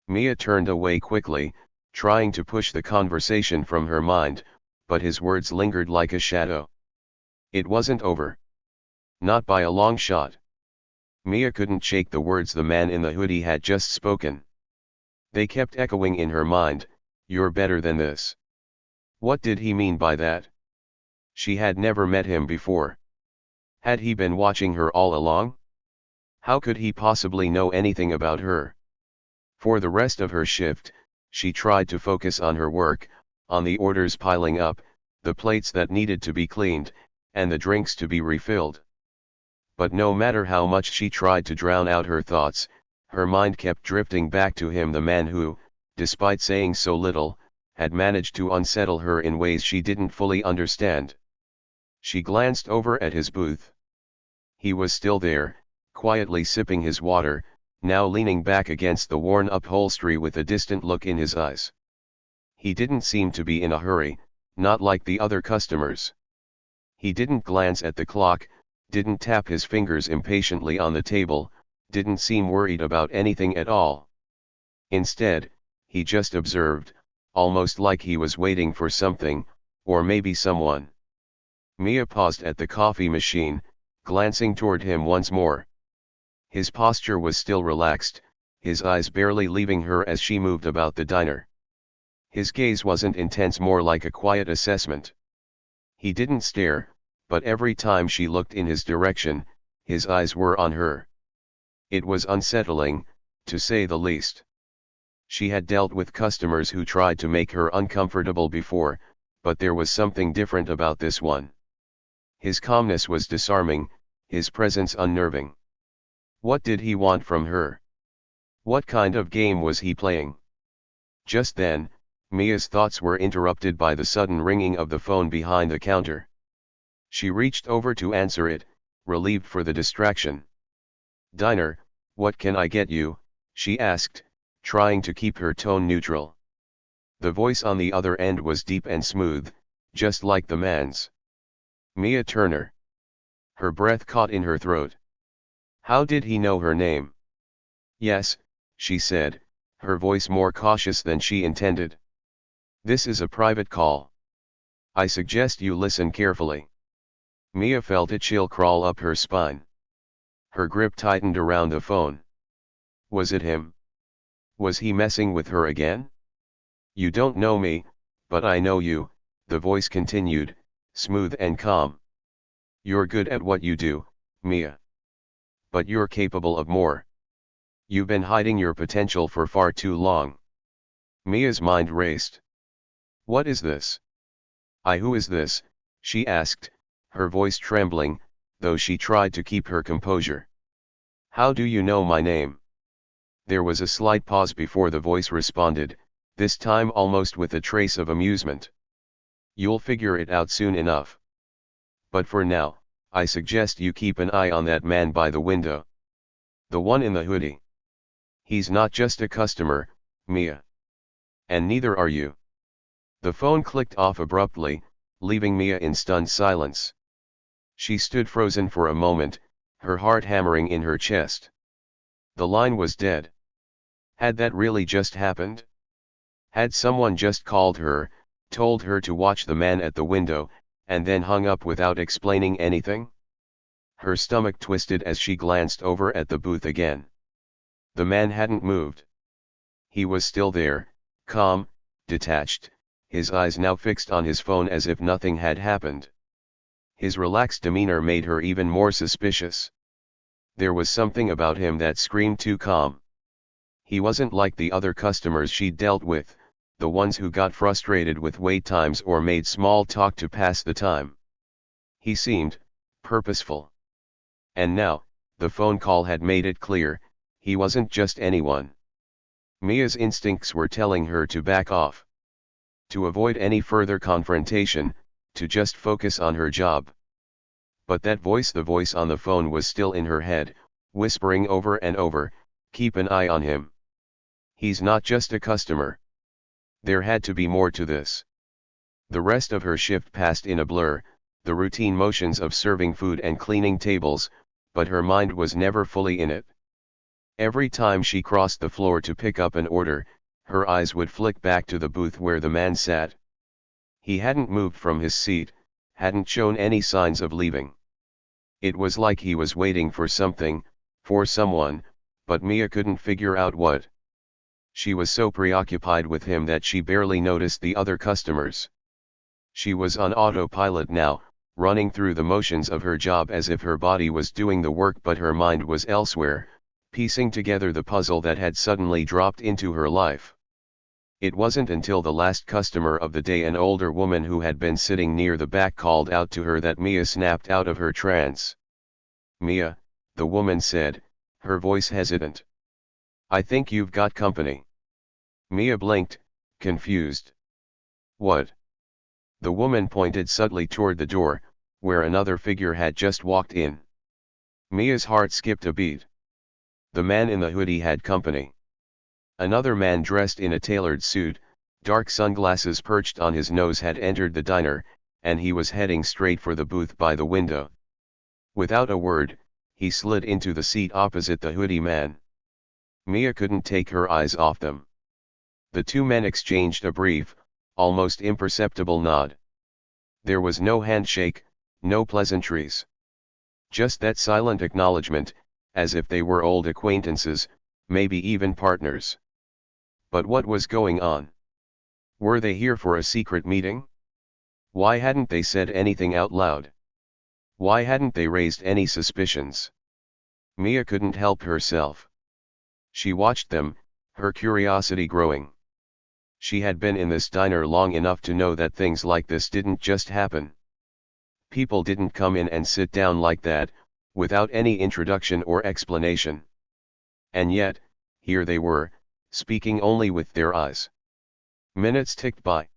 Mia turned away quickly, trying to push the conversation from her mind, but his words lingered like a shadow. It wasn't over. Not by a long shot. Mia couldn't shake the words the man in the hoodie had just spoken. They kept echoing in her mind, "You're better than this." What did he mean by that? She had never met him before. Had he been watching her all along? How could he possibly know anything about her? For the rest of her shift, she tried to focus on her work, on the orders piling up, the plates that needed to be cleaned, and the drinks to be refilled. But no matter how much she tried to drown out her thoughts, her mind kept drifting back to him, the man who, despite saying so little, had managed to unsettle her in ways she didn't fully understand. She glanced over at his booth. He was still there, quietly sipping his water, now leaning back against the worn upholstery with a distant look in his eyes. He didn't seem to be in a hurry, not like the other customers. He didn't glance at the clock, didn't tap his fingers impatiently on the table, didn't seem worried about anything at all. Instead, he just observed, almost like he was waiting for something, or maybe someone. Mia paused at the coffee machine, glancing toward him once more. His posture was still relaxed, his eyes barely leaving her as she moved about the diner. His gaze wasn't intense, more like a quiet assessment. He didn't stare, but every time she looked in his direction, his eyes were on her. It was unsettling, to say the least. She had dealt with customers who tried to make her uncomfortable before, but there was something different about this one. His calmness was disarming, his presence unnerving. What did he want from her? What kind of game was he playing? Just then, Mia's thoughts were interrupted by the sudden ringing of the phone behind the counter. She reached over to answer it, relieved for the distraction. "Diner, what can I get you?" she asked, trying to keep her tone neutral. The voice on the other end was deep and smooth, just like the man's. Mia Turner. Her breath caught in her throat. How did he know her name? "Yes," she said, her voice more cautious than she intended. "This is a private call. I suggest you listen carefully." Mia felt a chill crawl up her spine. Her grip tightened around the phone. Was it him? Was he messing with her again? "You don't know me, but I know you," the voice continued, smooth and calm. "You're good at what you do, Mia. But you're capable of more. You've been hiding your potential for far too long." Mia's mind raced. What is this? Who is this? She asked, her voice trembling, though she tried to keep her composure. "How do you know my name?" There was a slight pause before the voice responded, this time almost with a trace of amusement. "You'll figure it out soon enough. But for now, I suggest you keep an eye on that man by the window. The one in the hoodie. He's not just a customer, Mia. And neither are you." The phone clicked off abruptly, leaving Mia in stunned silence. She stood frozen for a moment, her heart hammering in her chest. The line was dead. Had that really just happened? Had someone just called her, told her to watch the man at the window, and then hung up without explaining anything? Her stomach twisted as she glanced over at the booth again. The man hadn't moved. He was still there, calm, detached, his eyes now fixed on his phone as if nothing had happened. His relaxed demeanor made her even more suspicious. There was something about him that screamed too calm. He wasn't like the other customers she'd dealt with, the ones who got frustrated with wait times or made small talk to pass the time. He seemed purposeful. And now, the phone call had made it clear, he wasn't just anyone. Mia's instincts were telling her to back off. To avoid any further confrontation, to just focus on her job. But that voice, the voice on the phone, was still in her head, whispering over and over, "Keep an eye on him. He's not just a customer." There had to be more to this. The rest of her shift passed in a blur, the routine motions of serving food and cleaning tables, but her mind was never fully in it. Every time she crossed the floor to pick up an order, her eyes would flick back to the booth where the man sat. He hadn't moved from his seat, hadn't shown any signs of leaving. It was like he was waiting for something, for someone, but Mia couldn't figure out what. She was so preoccupied with him that she barely noticed the other customers. She was on autopilot now, running through the motions of her job as if her body was doing the work but her mind was elsewhere, piecing together the puzzle that had suddenly dropped into her life. It wasn't until the last customer of the day, an older woman who had been sitting near the back, called out to her, that Mia snapped out of her trance. "Mia," the woman said, her voice hesitant. "I think you've got company." Mia blinked, confused. "What?" The woman pointed subtly toward the door, where another figure had just walked in. Mia's heart skipped a beat. The man in the hoodie had company. Another man dressed in a tailored suit, dark sunglasses perched on his nose, had entered the diner, and he was heading straight for the booth by the window. Without a word, he slid into the seat opposite the hoodie man. Mia couldn't take her eyes off them. The two men exchanged a brief, almost imperceptible nod. There was no handshake, no pleasantries. Just that silent acknowledgement, as if they were old acquaintances, maybe even partners. But what was going on? Were they here for a secret meeting? Why hadn't they said anything out loud? Why hadn't they raised any suspicions? Mia couldn't help herself. She watched them, her curiosity growing. She had been in this diner long enough to know that things like this didn't just happen. People didn't come in and sit down like that, without any introduction or explanation. And yet, here they were, speaking only with their eyes. Minutes ticked by.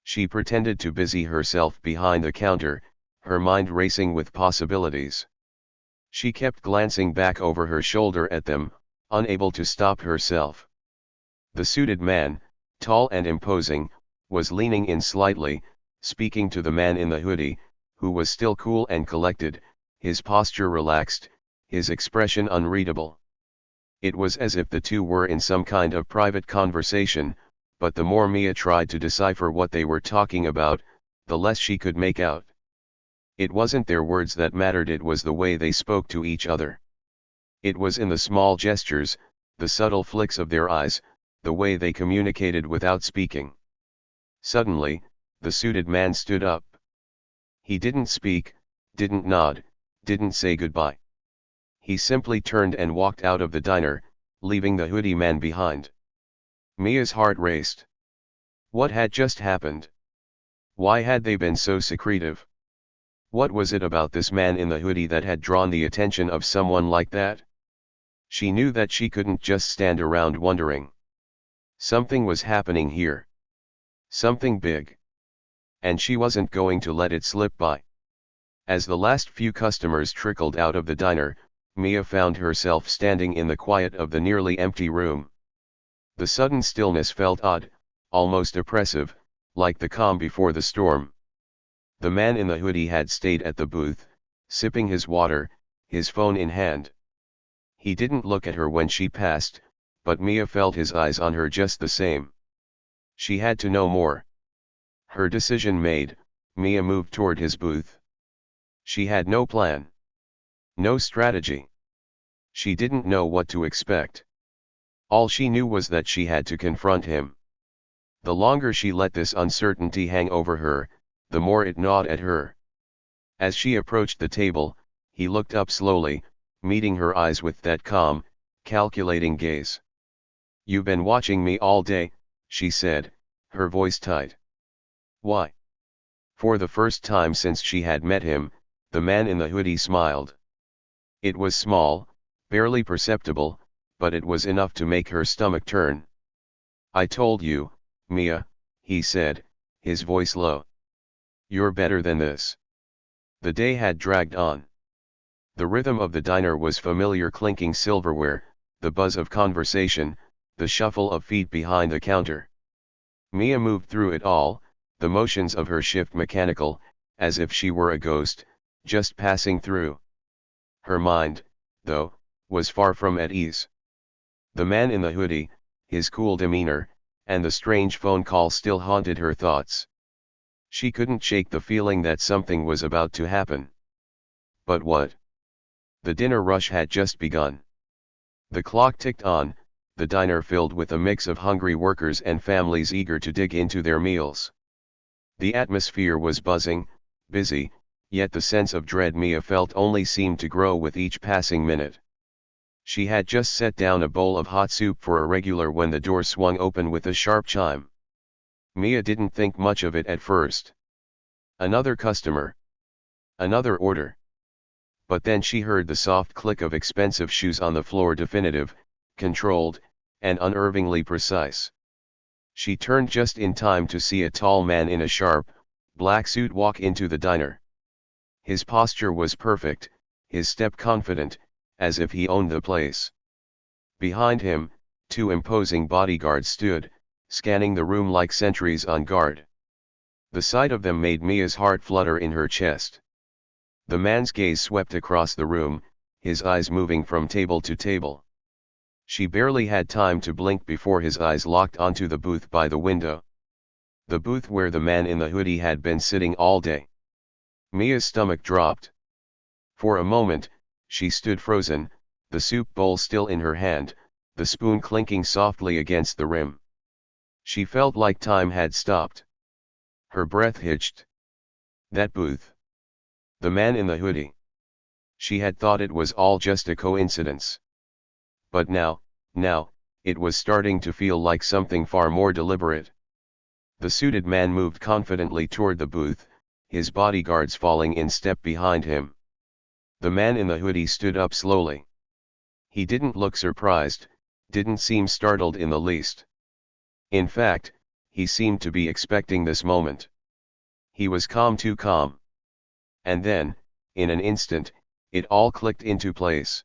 She pretended to busy herself behind the counter, her mind racing with possibilities. She kept glancing back over her shoulder at them, unable to stop herself. The suited man, tall and imposing, was leaning in slightly, speaking to the man in the hoodie, who was still cool and collected, his posture relaxed, his expression unreadable. It was as if the two were in some kind of private conversation, but the more Mia tried to decipher what they were talking about, the less she could make out. It wasn't their words that mattered, it was the way they spoke to each other. It was in the small gestures, the subtle flicks of their eyes, the way they communicated without speaking. Suddenly, the suited man stood up. He didn't speak, didn't nod, didn't say goodbye. He simply turned and walked out of the diner, leaving the hoodie man behind. Mia's heart raced. What had just happened? Why had they been so secretive? What was it about this man in the hoodie that had drawn the attention of someone like that? She knew that she couldn't just stand around wondering. Something was happening here. Something big. And she wasn't going to let it slip by. As the last few customers trickled out of the diner, Mia found herself standing in the quiet of the nearly empty room. The sudden stillness felt odd, almost oppressive, like the calm before the storm. The man in the hoodie had stayed at the booth, sipping his water, his phone in hand. He didn't look at her when she passed, but Mia felt his eyes on her just the same. She had to know more. Her decision made, Mia moved toward his booth. She had no plan. No strategy. She didn't know what to expect. All she knew was that she had to confront him. The longer she let this uncertainty hang over her, the more it gnawed at her. As she approached the table, he looked up slowly, meeting her eyes with that calm, calculating gaze. "You've been watching me all day," she said, her voice tight. "Why?" For the first time since she had met him, the man in the hoodie smiled. It was small, barely perceptible, but it was enough to make her stomach turn. "I told you, Mia," he said, his voice low. "You're better than this." The day had dragged on. The rhythm of the diner was familiar, clinking silverware, the buzz of conversation, the shuffle of feet behind the counter. Mia moved through it all, the motions of her shift mechanical, as if she were a ghost, just passing through. Her mind, though, was far from at ease. The man in the hoodie, his cool demeanor, and the strange phone call still haunted her thoughts. She couldn't shake the feeling that something was about to happen. But what? The dinner rush had just begun. The clock ticked on, the diner filled with a mix of hungry workers and families eager to dig into their meals. The atmosphere was buzzing, busy, yet the sense of dread Mia felt only seemed to grow with each passing minute. She had just set down a bowl of hot soup for a regular when the door swung open with a sharp chime. Mia didn't think much of it at first. Another customer. Another order. But then she heard the soft click of expensive shoes on the floor, definitive, controlled, and unnervingly precise. She turned just in time to see a tall man in a sharp, black suit walk into the diner. His posture was perfect, his step confident, as if he owned the place. Behind him, two imposing bodyguards stood, scanning the room like sentries on guard. The sight of them made Mia's heart flutter in her chest. The man's gaze swept across the room, his eyes moving from table to table. She barely had time to blink before his eyes locked onto the booth by the window. The booth where the man in the hoodie had been sitting all day. Mia's stomach dropped. For a moment, she stood frozen, the soup bowl still in her hand, the spoon clinking softly against the rim. She felt like time had stopped. Her breath hitched. That booth. The man in the hoodie. She had thought it was all just a coincidence. But now, it was starting to feel like something far more deliberate. The suited man moved confidently toward the booth, his bodyguards falling in step behind him. The man in the hoodie stood up slowly. He didn't look surprised, didn't seem startled in the least. In fact, he seemed to be expecting this moment. He was calm, too calm. And then, in an instant, it all clicked into place.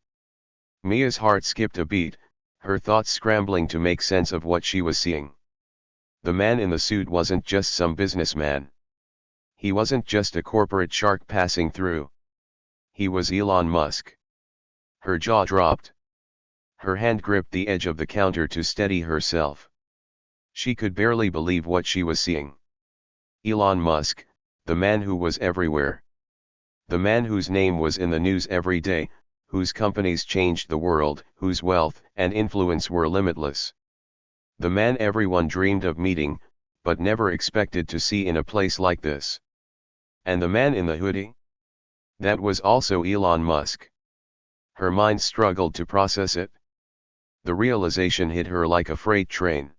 Mia's heart skipped a beat, her thoughts scrambling to make sense of what she was seeing. The man in the suit wasn't just some businessman. He wasn't just a corporate shark passing through. He was Elon Musk. Her jaw dropped. Her hand gripped the edge of the counter to steady herself. She could barely believe what she was seeing. Elon Musk, the man who was everywhere. The man whose name was in the news every day, whose companies changed the world, whose wealth and influence were limitless. The man everyone dreamed of meeting, but never expected to see in a place like this. And the man in the hoodie? That was also Elon Musk. Her mind struggled to process it. The realization hit her like a freight train.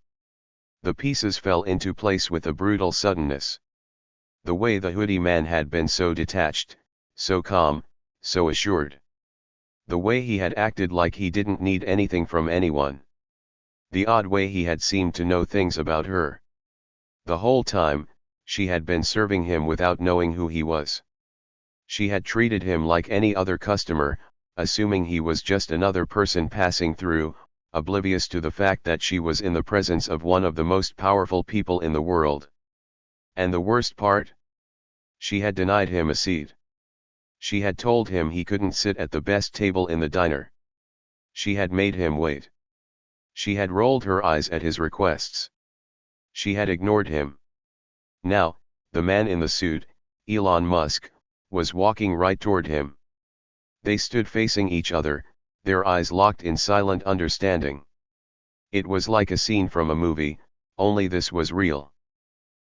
The pieces fell into place with a brutal suddenness. The way the hoodie man had been so detached, so calm, so assured. The way he had acted like he didn't need anything from anyone. The odd way he had seemed to know things about her. The whole time, she had been serving him without knowing who he was. She had treated him like any other customer, assuming he was just another person passing through, oblivious to the fact that she was in the presence of one of the most powerful people in the world. And the worst part? She had denied him a seat. She had told him he couldn't sit at the best table in the diner. She had made him wait. She had rolled her eyes at his requests. She had ignored him. Now, the man in the suit, Elon Musk, was walking right toward him. They stood facing each other, their eyes locked in silent understanding. It was like a scene from a movie, only this was real.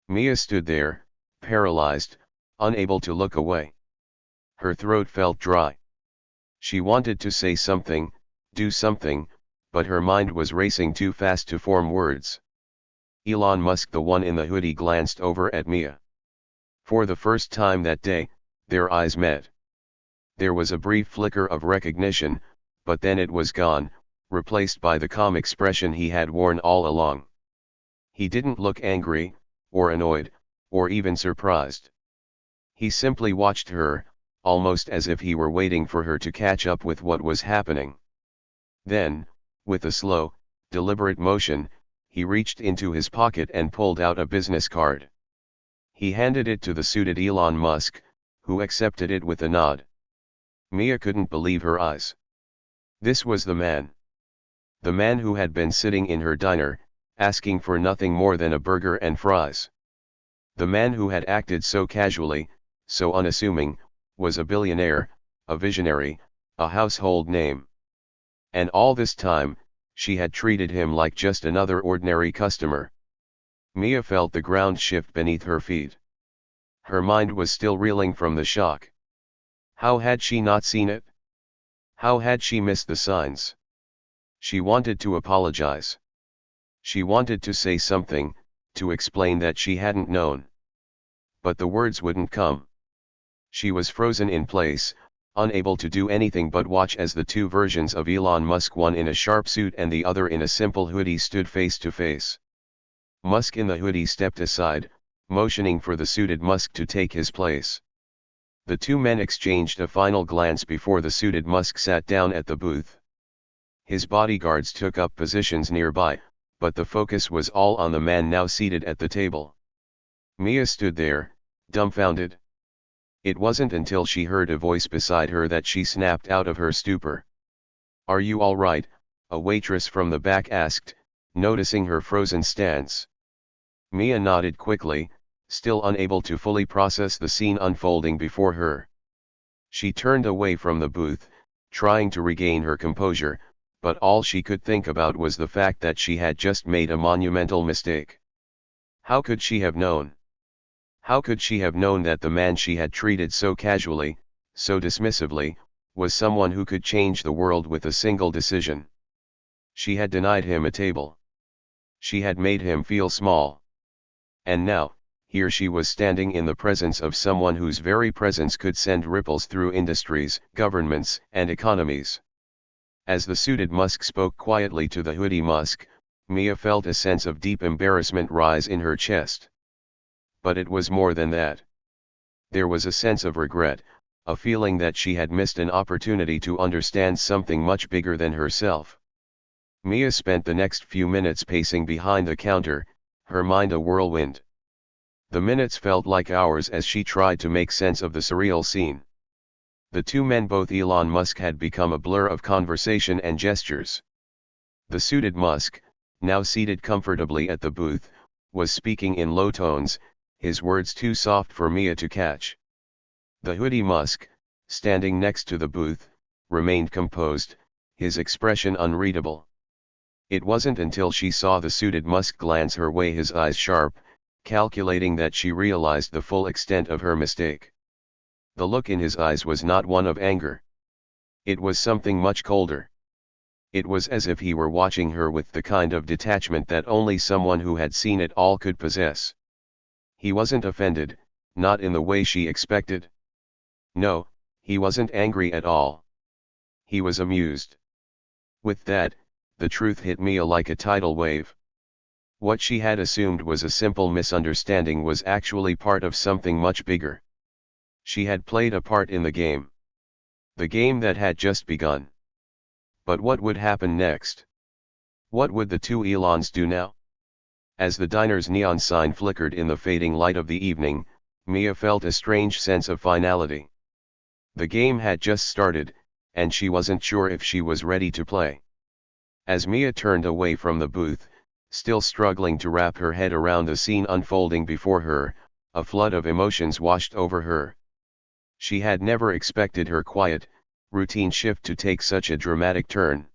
Mia stood there, paralyzed, unable to look away. Her throat felt dry. She wanted to say something, do something, but her mind was racing too fast to form words. Elon Musk, the one in the hoodie, glanced over at Mia. For the first time that day, their eyes met. There was a brief flicker of recognition, but then it was gone, replaced by the calm expression he had worn all along. He didn't look angry, or annoyed, or even surprised. He simply watched her, almost as if he were waiting for her to catch up with what was happening. Then, with a slow, deliberate motion, he reached into his pocket and pulled out a business card. He handed it to the suited Elon Musk, who accepted it with a nod. Mia couldn't believe her eyes. This was the man. The man who had been sitting in her diner, asking for nothing more than a burger and fries. The man who had acted so casually, so unassuming, was a billionaire, a visionary, a household name. And all this time, she had treated him like just another ordinary customer. Mia felt the ground shift beneath her feet. Her mind was still reeling from the shock. How had she not seen it? How had she missed the signs? She wanted to apologize. She wanted to say something, to explain that she hadn't known. But the words wouldn't come. She was frozen in place, unable to do anything but watch as the two versions of Elon Musk, one in a sharp suit and the other in a simple hoodie, stood face to face. Musk in the hoodie stepped aside, motioning for the suited Musk to take his place. The two men exchanged a final glance before the suited Musk sat down at the booth. His bodyguards took up positions nearby, but the focus was all on the man now seated at the table. Mia stood there, dumbfounded. It wasn't until she heard a voice beside her that she snapped out of her stupor. "Are you all right?" a waitress from the back asked, noticing her frozen stance. Mia nodded quickly, still unable to fully process the scene unfolding before her. She turned away from the booth, trying to regain her composure, but all she could think about was the fact that she had just made a monumental mistake. How could she have known? How could she have known that the man she had treated so casually, so dismissively, was someone who could change the world with a single decision? She had denied him a table. She had made him feel small. And now, here she was standing in the presence of someone whose very presence could send ripples through industries, governments, and economies. As the suited Musk spoke quietly to the hoodie Musk, Mia felt a sense of deep embarrassment rise in her chest. But it was more than that. There was a sense of regret, a feeling that she had missed an opportunity to understand something much bigger than herself. Mia spent the next few minutes pacing behind the counter, her mind a whirlwind. The minutes felt like hours as she tried to make sense of the surreal scene. The two men, both Elon Musk, had become a blur of conversation and gestures. The suited Musk, now seated comfortably at the booth, was speaking in low tones, his words too soft for Mia to catch. The hoodie Musk, standing next to the booth, remained composed, his expression unreadable. It wasn't until she saw the suited Musk glance her way, his eyes sharp, calculating, that she realized the full extent of her mistake. The look in his eyes was not one of anger. It was something much colder. It was as if he were watching her with the kind of detachment that only someone who had seen it all could possess. He wasn't offended, not in the way she expected. No, he wasn't angry at all. He was amused. With that, the truth hit Mia like a tidal wave. What she had assumed was a simple misunderstanding was actually part of something much bigger. She had played a part in the game. The game that had just begun. But what would happen next? What would the two Elons do now? As the diner's neon sign flickered in the fading light of the evening, Mia felt a strange sense of finality. The game had just started, and she wasn't sure if she was ready to play. As Mia turned away from the booth, still struggling to wrap her head around the scene unfolding before her, a flood of emotions washed over her. She had never expected her quiet, routine shift to take such a dramatic turn.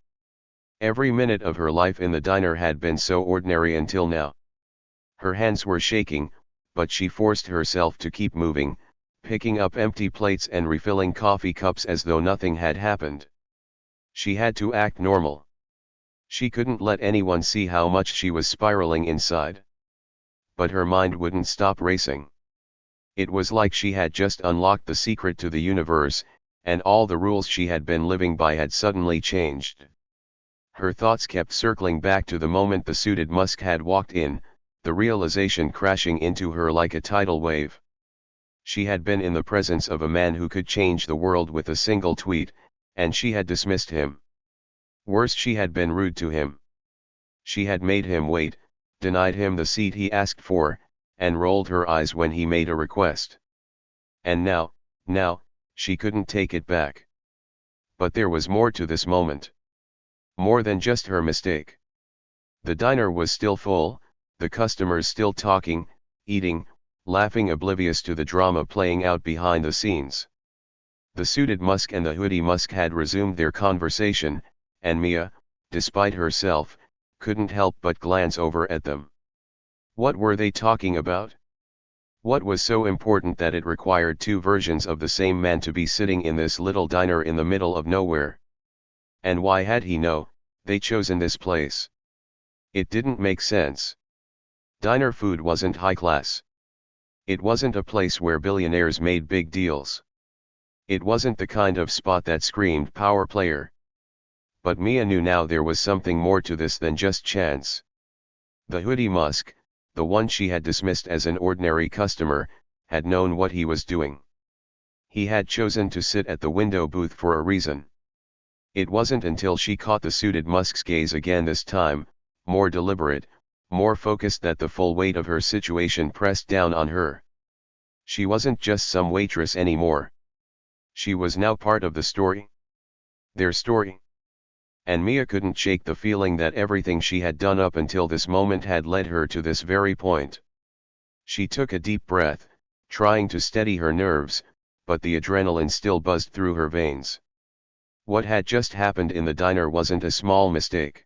Every minute of her life in the diner had been so ordinary until now. Her hands were shaking, but she forced herself to keep moving, picking up empty plates and refilling coffee cups as though nothing had happened. She had to act normal. She couldn't let anyone see how much she was spiraling inside. But her mind wouldn't stop racing. It was like she had just unlocked the secret to the universe, and all the rules she had been living by had suddenly changed. Her thoughts kept circling back to the moment the suited Musk had walked in, the realization crashing into her like a tidal wave. She had been in the presence of a man who could change the world with a single tweet, and she had dismissed him. Worse, she had been rude to him. She had made him wait, denied him the seat he asked for, and rolled her eyes when he made a request. And now, she couldn't take it back. But there was more to this moment. More than just her mistake. The diner was still full, the customers still talking, eating, laughing, oblivious to the drama playing out behind the scenes. The suited Musk and the hoodie Musk had resumed their conversation, and Mia, despite herself, couldn't help but glance over at them. What were they talking about? What was so important that it required two versions of the same man to be sitting in this little diner in the middle of nowhere? And why had he they chosen this place? It didn't make sense. Diner food wasn't high class. It wasn't a place where billionaires made big deals. It wasn't the kind of spot that screamed power player. But Mia knew now there was something more to this than just chance. The hoodie Musk, the one she had dismissed as an ordinary customer, had known what he was doing. He had chosen to sit at the window booth for a reason. It wasn't until she caught the suited Musk's gaze again, this time, more deliberate, more focused, that the full weight of her situation pressed down on her. She wasn't just some waitress anymore. She was now part of the story. Their story. And Mia couldn't shake the feeling that everything she had done up until this moment had led her to this very point. She took a deep breath, trying to steady her nerves, but the adrenaline still buzzed through her veins. What had just happened in the diner wasn't a small mistake.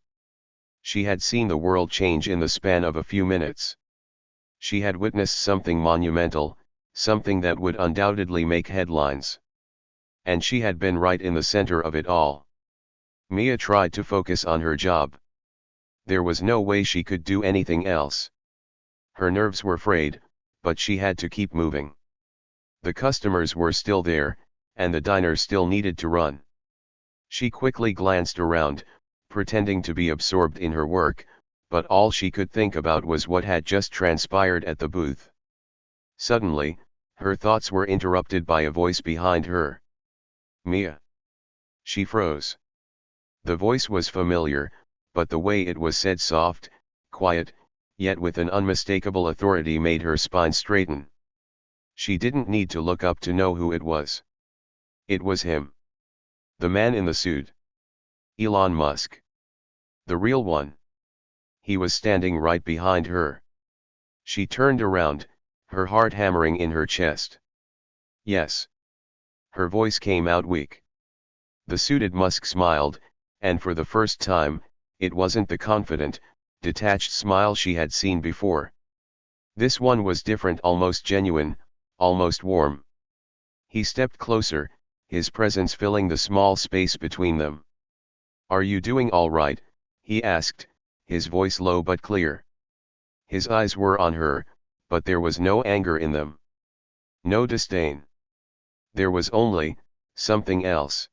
She had seen the world change in the span of a few minutes. She had witnessed something monumental, something that would undoubtedly make headlines. And she had been right in the center of it all. Mia tried to focus on her job. There was no way she could do anything else. Her nerves were frayed, but she had to keep moving. The customers were still there, and the diner still needed to run. She quickly glanced around, pretending to be absorbed in her work, but all she could think about was what had just transpired at the booth. Suddenly, her thoughts were interrupted by a voice behind her. "Mia." She froze. The voice was familiar, but the way it was said, soft, quiet, yet with an unmistakable authority, made her spine straighten. She didn't need to look up to know who it was. It was him. The man in the suit. Elon Musk. The real one. He was standing right behind her. She turned around, her heart hammering in her chest. "Yes." Her voice came out weak. The suited Musk smiled, and for the first time, it wasn't the confident, detached smile she had seen before. This one was different, almost genuine, almost warm. He stepped closer, his presence filling the small space between them. "Are you doing all right?" he asked, his voice low but clear. His eyes were on her, but there was no anger in them. No disdain. There was only something else.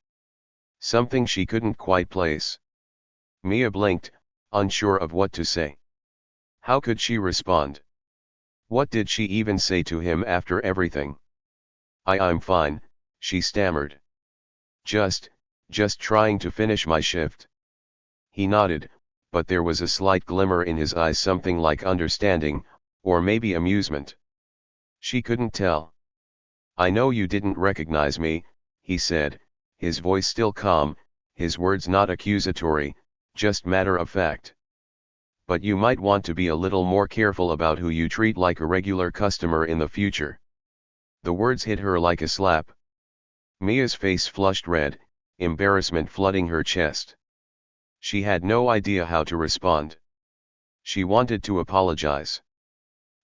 Something she couldn't quite place. Mia blinked, unsure of what to say. How could she respond? What did she even say to him after everything? I'm fine," she stammered. Just trying to finish my shift." He nodded, but there was a slight glimmer in his eyes, something like understanding, or maybe amusement. She couldn't tell. "I know you didn't recognize me," he said, his voice still calm, his words not accusatory, just matter of fact. "But you might want to be a little more careful about who you treat like a regular customer in the future." The words hit her like a slap. Mia's face flushed red, embarrassment flooding her chest. She had no idea how to respond. She wanted to apologize.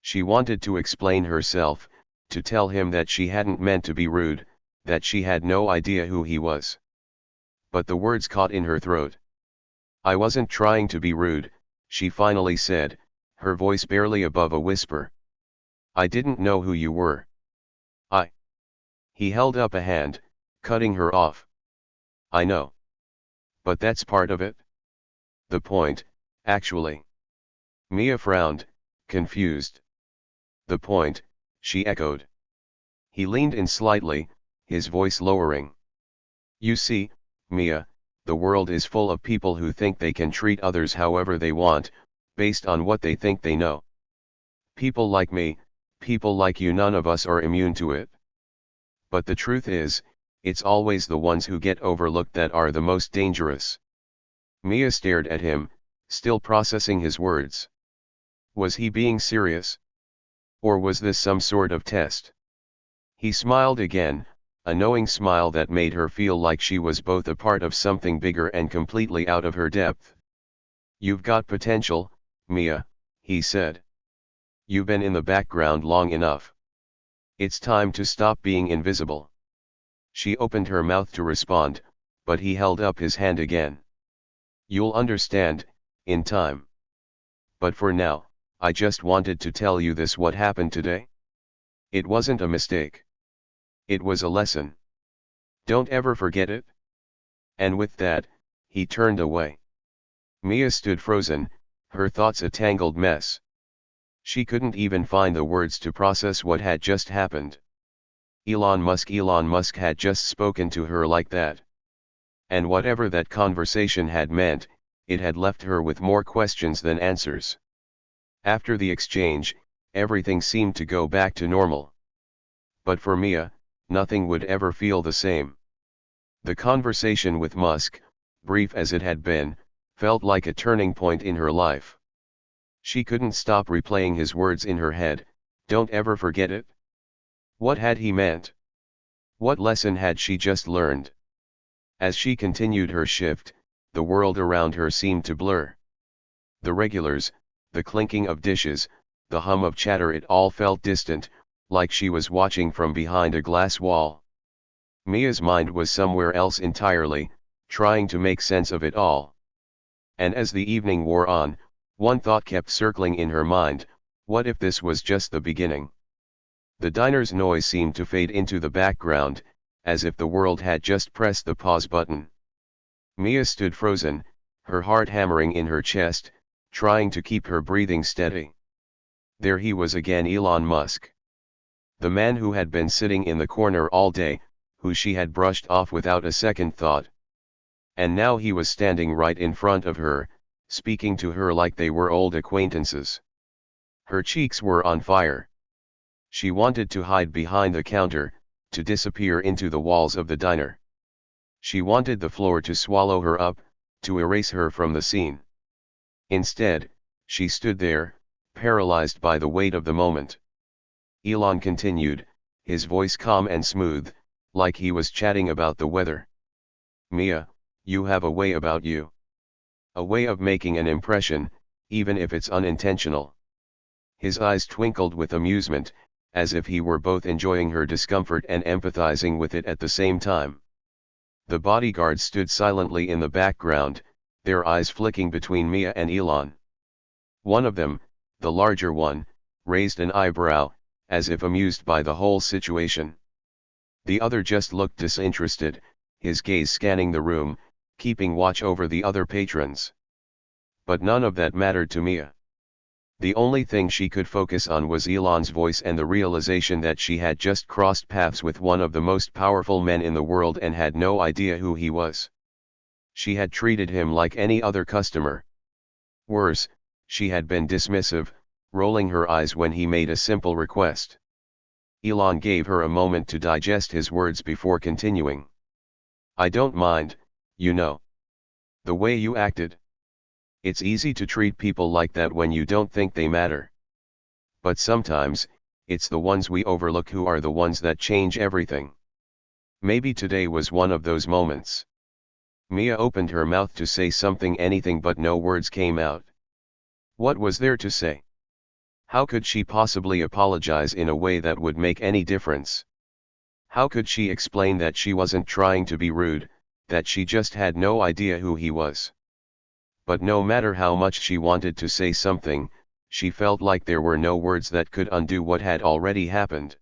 She wanted to explain herself, to tell him that she hadn't meant to be rude, that she had no idea who he was. But the words caught in her throat. "I wasn't trying to be rude," she finally said, her voice barely above a whisper. "I didn't know who you were." "I..." He held up a hand, cutting her off. "I know. But that's part of it. The point, actually." Mia frowned, confused. "The point," she echoed. He leaned in slightly, his voice lowering. "You see, Mia, the world is full of people who think they can treat others however they want, based on what they think they know. People like me, people like you, none of us are immune to it. But the truth is, it's always the ones who get overlooked that are the most dangerous." Mia stared at him, still processing his words. Was he being serious? Or was this some sort of test? He smiled again, a knowing smile that made her feel like she was both a part of something bigger and completely out of her depth. "You've got potential, Mia," he said. "You've been in the background long enough. It's time to stop being invisible." She opened her mouth to respond, but he held up his hand again. You'll understand, in time. But for now, I just wanted to tell you this: what happened today. It wasn't a mistake. It was a lesson. Don't ever forget it. And with that, he turned away. Mia stood frozen, her thoughts a tangled mess. She couldn't even find the words to process what had just happened. Elon Musk had just spoken to her like that. And whatever that conversation had meant, it had left her with more questions than answers. After the exchange, everything seemed to go back to normal. But for Mia, nothing would ever feel the same. The conversation with Musk, brief as it had been, felt like a turning point in her life. She couldn't stop replaying his words in her head: don't ever forget it. What had he meant? What lesson had she just learned? As she continued her shift, the world around her seemed to blur. The regulars, the clinking of dishes, the hum of chatter, it all felt distant, like she was watching from behind a glass wall. Mia's mind was somewhere else entirely, trying to make sense of it all. And as the evening wore on, one thought kept circling in her mind: what if this was just the beginning? The diner's noise seemed to fade into the background, as if the world had just pressed the pause button. Mia stood frozen, her heart hammering in her chest, trying to keep her breathing steady. There he was again, Elon Musk. The man who had been sitting in the corner all day, who she had brushed off without a second thought. And now he was standing right in front of her, speaking to her like they were old acquaintances. Her cheeks were on fire. She wanted to hide behind the counter, to disappear into the walls of the diner. She wanted the floor to swallow her up, to erase her from the scene. Instead, she stood there, paralyzed by the weight of the moment. Elon continued, his voice calm and smooth, like he was chatting about the weather. Mia, you have a way about you. A way of making an impression, even if it's unintentional. His eyes twinkled with amusement, as if he were both enjoying her discomfort and empathizing with it at the same time. The bodyguards stood silently in the background, their eyes flicking between Mia and Elon. One of them, the larger one, raised an eyebrow, as if amused by the whole situation. The other just looked disinterested, his gaze scanning the room, keeping watch over the other patrons. But none of that mattered to Mia. The only thing she could focus on was Elon's voice and the realization that she had just crossed paths with one of the most powerful men in the world and had no idea who he was. She had treated him like any other customer. Worse, she had been dismissive, rolling her eyes when he made a simple request. Elon gave her a moment to digest his words before continuing. I don't mind, you know. The way you acted. It's easy to treat people like that when you don't think they matter. But sometimes, it's the ones we overlook who are the ones that change everything. Maybe today was one of those moments. Mia opened her mouth to say something, anything, but no words came out. What was there to say? How could she possibly apologize in a way that would make any difference? How could she explain that she wasn't trying to be rude, that she just had no idea who he was? But no matter how much she wanted to say something, she felt like there were no words that could undo what had already happened.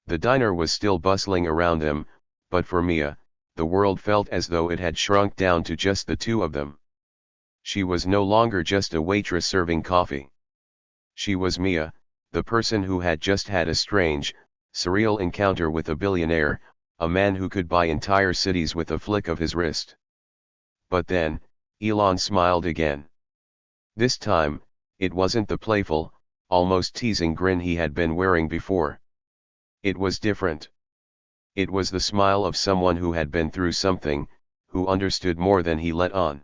The diner was still bustling around them, but for Mia, the world felt as though it had shrunk down to just the two of them. She was no longer just a waitress serving coffee. She was Mia, the person who had just had a strange, surreal encounter with a billionaire, a man who could buy entire cities with a flick of his wrist. But then, Elon smiled again. This time, it wasn't the playful, almost teasing grin he had been wearing before. It was different. It was the smile of someone who had been through something, who understood more than he let on.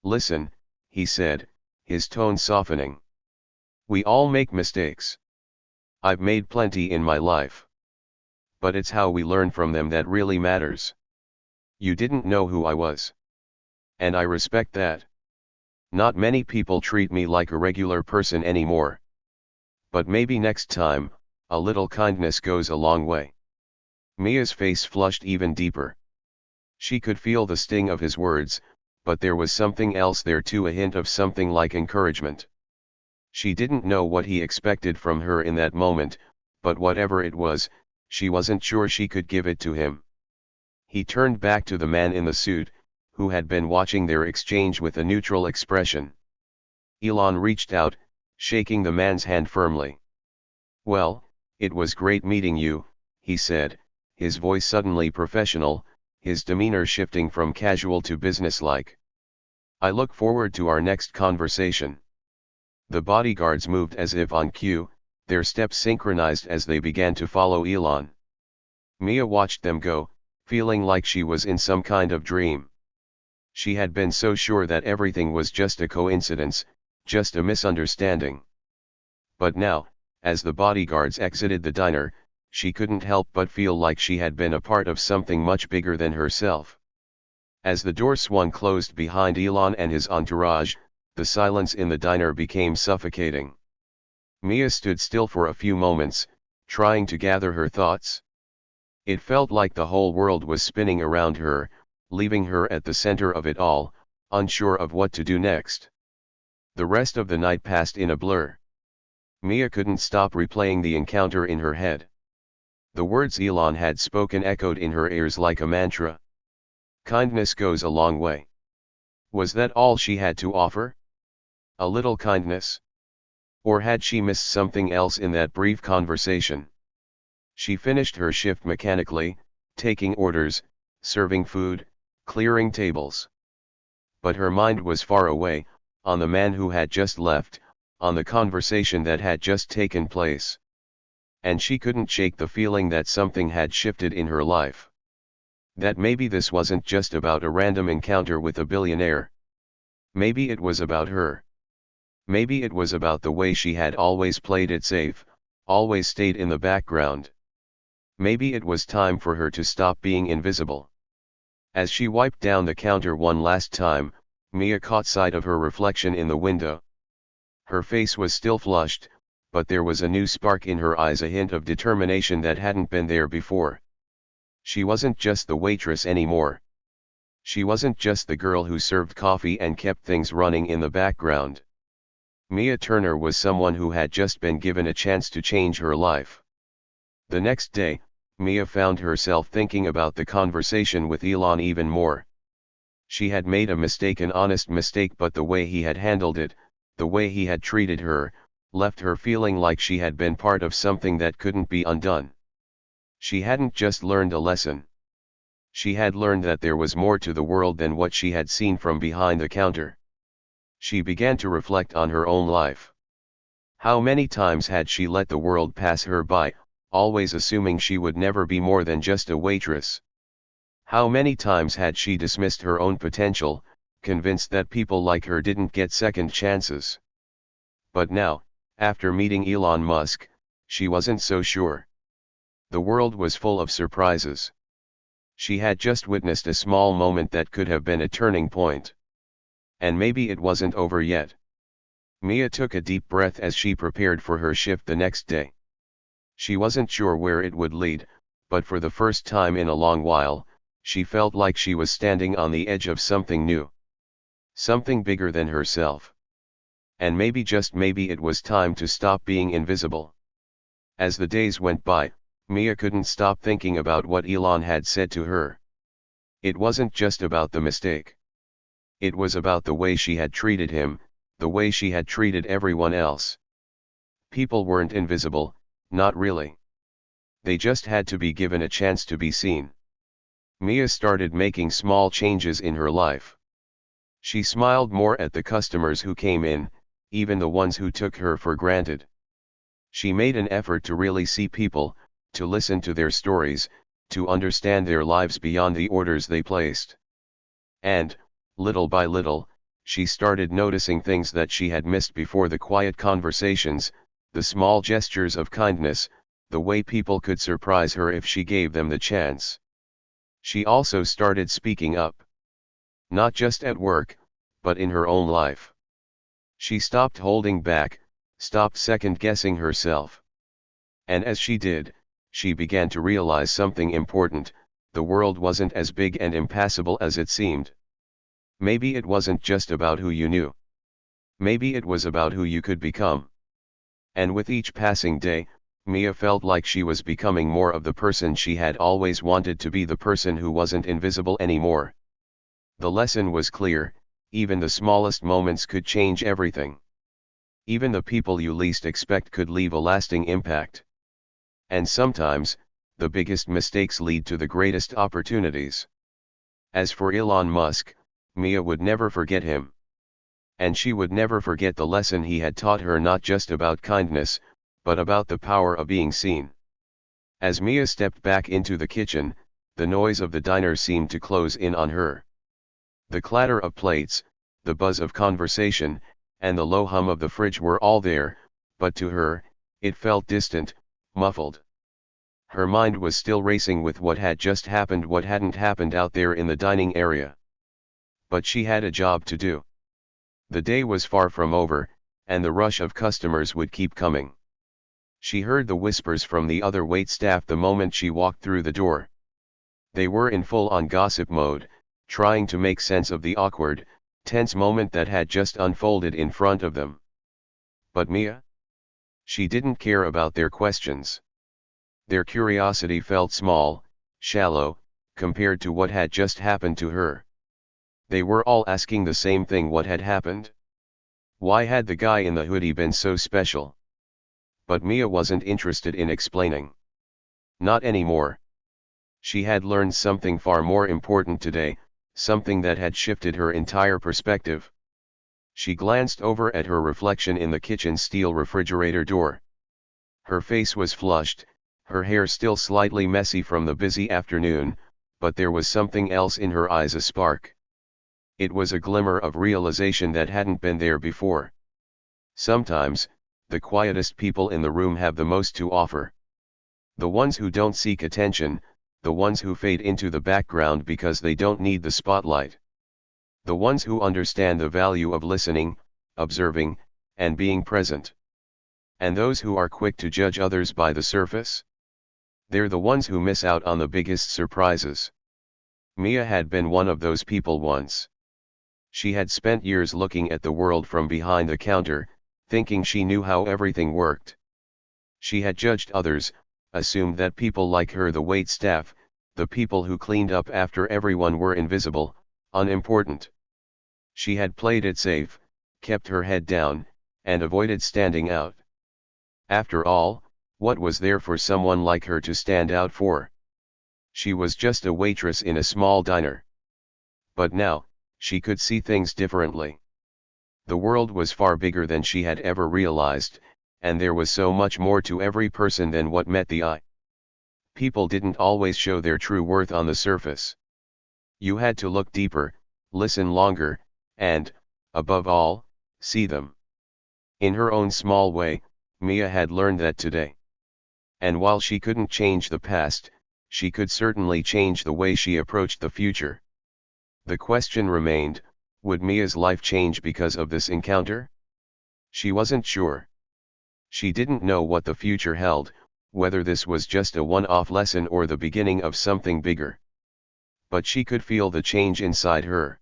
Listen, he said, his tone softening. We all make mistakes. I've made plenty in my life. But it's how we learn from them that really matters. You didn't know who I was. And I respect that. Not many people treat me like a regular person anymore. But maybe next time, a little kindness goes a long way. Mia's face flushed even deeper. She could feel the sting of his words, but there was something else there too, a hint of something like encouragement. She didn't know what he expected from her in that moment, but whatever it was, she wasn't sure she could give it to him. He turned back to the man in the suit, who had been watching their exchange with a neutral expression. Elon reached out, shaking the man's hand firmly. "Well, it was great meeting you," he said, his voice suddenly professional, his demeanor shifting from casual to businesslike. "I look forward to our next conversation." The bodyguards moved as if on cue, their steps synchronized as they began to follow Elon. Mia watched them go, feeling like she was in some kind of dream. She had been so sure that everything was just a coincidence, just a misunderstanding. But now, as the bodyguards exited the diner, she couldn't help but feel like she had been a part of something much bigger than herself. As the door swung closed behind Elon and his entourage, the silence in the diner became suffocating. Mia stood still for a few moments, trying to gather her thoughts. It felt like the whole world was spinning around her, leaving her at the center of it all, unsure of what to do next. The rest of the night passed in a blur. Mia couldn't stop replaying the encounter in her head. The words Elon had spoken echoed in her ears like a mantra. Kindness goes a long way. Was that all she had to offer? A little kindness? Or had she missed something else in that brief conversation? She finished her shift mechanically, taking orders, serving food, clearing tables. But her mind was far away, on the man who had just left, on the conversation that had just taken place. And she couldn't shake the feeling that something had shifted in her life. That maybe this wasn't just about a random encounter with a billionaire. Maybe it was about her. Maybe it was about the way she had always played it safe, always stayed in the background. Maybe it was time for her to stop being invisible. As she wiped down the counter one last time, Mia caught sight of her reflection in the window. Her face was still flushed, but there was a new spark in her eyes, a hint of determination that hadn't been there before. She wasn't just the waitress anymore. She wasn't just the girl who served coffee and kept things running in the background. Mia Turner was someone who had just been given a chance to change her life. The next day, Mia found herself thinking about the conversation with Elon even more. She had made a mistake, an honest mistake, but the way he had handled it, the way he had treated her, left her feeling like she had been part of something that couldn't be undone. She hadn't just learned a lesson. She had learned that there was more to the world than what she had seen from behind the counter. She began to reflect on her own life. How many times had she let the world pass her by, always assuming she would never be more than just a waitress? How many times had she dismissed her own potential, convinced that people like her didn't get second chances? But now, after meeting Elon Musk, she wasn't so sure. The world was full of surprises. She had just witnessed a small moment that could have been a turning point. And maybe it wasn't over yet. Mia took a deep breath as she prepared for her shift the next day. She wasn't sure where it would lead, but for the first time in a long while, she felt like she was standing on the edge of something new. Something bigger than herself. And maybe, just maybe, it was time to stop being invisible. As the days went by, Mia couldn't stop thinking about what Elon had said to her. It wasn't just about the mistake. It was about the way she had treated him, the way she had treated everyone else. People weren't invisible, not really. They just had to be given a chance to be seen. Mia started making small changes in her life. She smiled more at the customers who came in, even the ones who took her for granted. She made an effort to really see people, to listen to their stories, to understand their lives beyond the orders they placed. And, little by little, she started noticing things that she had missed before: the quiet conversations, the small gestures of kindness, the way people could surprise her if she gave them the chance. She also started speaking up. Not just at work, but in her own life. She stopped holding back, stopped second-guessing herself. And as she did, she began to realize something important: the world wasn't as big and impassable as it seemed. Maybe it wasn't just about who you knew. Maybe it was about who you could become. And with each passing day, Mia felt like she was becoming more of the person she had always wanted to be, the person who wasn't invisible anymore. The lesson was clear: even the smallest moments could change everything. Even the people you least expect could leave a lasting impact. And sometimes, the biggest mistakes lead to the greatest opportunities. As for Elon Musk, Mia would never forget him. And she would never forget the lesson he had taught her, not just about kindness, but about the power of being seen. As Mia stepped back into the kitchen, the noise of the diner seemed to close in on her. The clatter of plates, the buzz of conversation, and the low hum of the fridge were all there, but to her, it felt distant, muffled. Her mind was still racing with what had just happened, what hadn't happened out there in the dining area. But she had a job to do. The day was far from over, and the rush of customers would keep coming. She heard the whispers from the other waitstaff the moment she walked through the door. They were in full-on gossip mode, trying to make sense of the awkward, tense moment that had just unfolded in front of them. But Mia? She didn't care about their questions. Their curiosity felt small, shallow, compared to what had just happened to her. They were all asking the same thing: what had happened? Why had the guy in the hoodie been so special? But Mia wasn't interested in explaining. Not anymore. She had learned something far more important today, something that had shifted her entire perspective. She glanced over at her reflection in the kitchen steel refrigerator door. Her face was flushed, her hair still slightly messy from the busy afternoon, but there was something else in her eyes, a spark. It was a glimmer of realization that hadn't been there before. Sometimes, the quietest people in the room have the most to offer. The ones who don't seek attention, the ones who fade into the background because they don't need the spotlight. The ones who understand the value of listening, observing, and being present. And those who are quick to judge others by the surface? They're the ones who miss out on the biggest surprises. Mia had been one of those people once. She had spent years looking at the world from behind the counter, thinking she knew how everything worked. She had judged others, assumed that people like her, the waitstaff, the people who cleaned up after everyone, were invisible, unimportant. She had played it safe, kept her head down, and avoided standing out. After all, what was there for someone like her to stand out for? She was just a waitress in a small diner. But now, she could see things differently. The world was far bigger than she had ever realized, and there was so much more to every person than what met the eye. People didn't always show their true worth on the surface. You had to look deeper, listen longer, and, above all, see them. In her own small way, Mia had learned that today. And while she couldn't change the past, she could certainly change the way she approached the future. The question remained: would Mia's life change because of this encounter? She wasn't sure. She didn't know what the future held, whether this was just a one-off lesson or the beginning of something bigger. But she could feel the change inside her.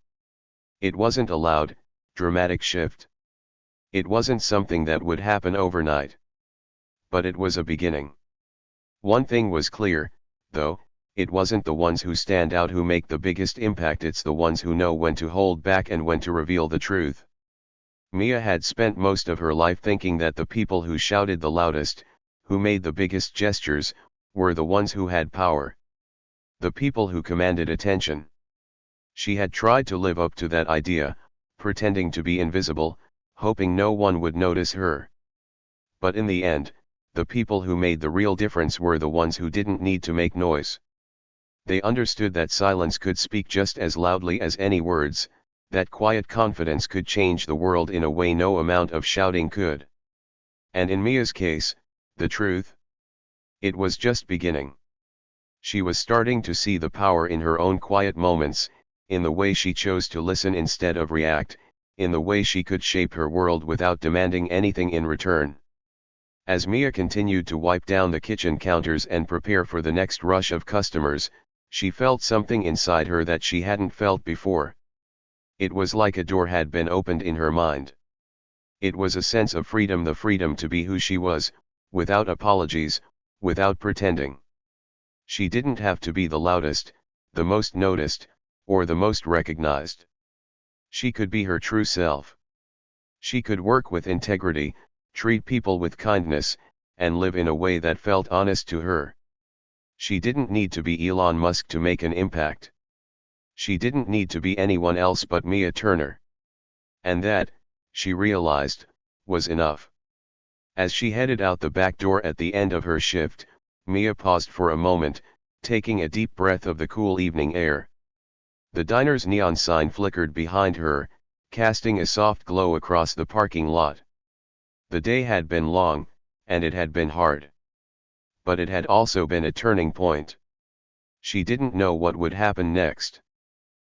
It wasn't a loud, dramatic shift. It wasn't something that would happen overnight. But it was a beginning. One thing was clear, though: it wasn't the ones who stand out who make the biggest impact, it's the ones who know when to hold back and when to reveal the truth. Mia had spent most of her life thinking that the people who shouted the loudest, who made the biggest gestures, were the ones who had power. The people who commanded attention. She had tried to live up to that idea, pretending to be invisible, hoping no one would notice her. But in the end, the people who made the real difference were the ones who didn't need to make noise. They understood that silence could speak just as loudly as any words, that quiet confidence could change the world in a way no amount of shouting could. And in Mia's case, the truth? It was just beginning. She was starting to see the power in her own quiet moments, in the way she chose to listen instead of react, in the way she could shape her world without demanding anything in return. As Mia continued to wipe down the kitchen counters and prepare for the next rush of customers, she felt something inside her that she hadn't felt before. It was like a door had been opened in her mind. It was a sense of freedom, the freedom to be who she was, without apologies, without pretending. She didn't have to be the loudest, the most noticed, or the most recognized. She could be her true self. She could work with integrity, treat people with kindness, and live in a way that felt honest to her. She didn't need to be Elon Musk to make an impact. She didn't need to be anyone else but Mia Turner. And that, she realized, was enough. As she headed out the back door at the end of her shift, Mia paused for a moment, taking a deep breath of the cool evening air. The diner's neon sign flickered behind her, casting a soft glow across the parking lot. The day had been long, and it had been hard. But it had also been a turning point. She didn't know what would happen next.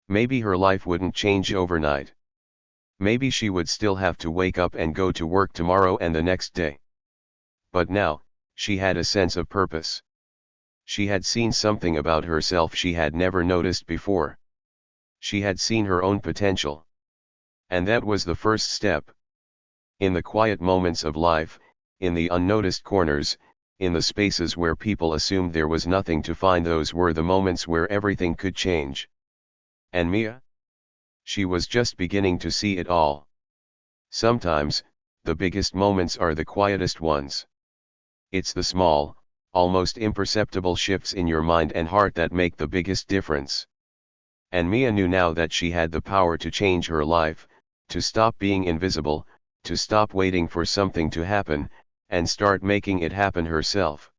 Maybe her life wouldn't change overnight. Maybe she would still have to wake up and go to work tomorrow and the next day. But now, she had a sense of purpose. She had seen something about herself she had never noticed before. She had seen her own potential. And that was the first step. In the quiet moments of life, in the unnoticed corners, in the spaces where people assumed there was nothing to find, those were the moments where everything could change. And Mia? She was just beginning to see it all. Sometimes, the biggest moments are the quietest ones. It's the small, almost imperceptible shifts in your mind and heart that make the biggest difference. And Mia knew now that she had the power to change her life, to stop being invisible, to stop waiting for something to happen, and start making it happen herself.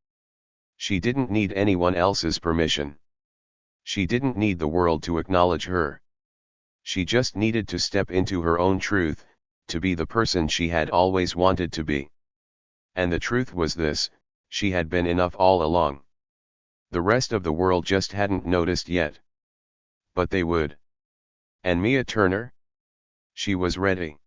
She didn't need anyone else's permission. She didn't need the world to acknowledge her. She just needed to step into her own truth, to be the person she had always wanted to be. And the truth was this: she had been enough all along. The rest of the world just hadn't noticed yet. But they would. And Mia Turner? She was ready.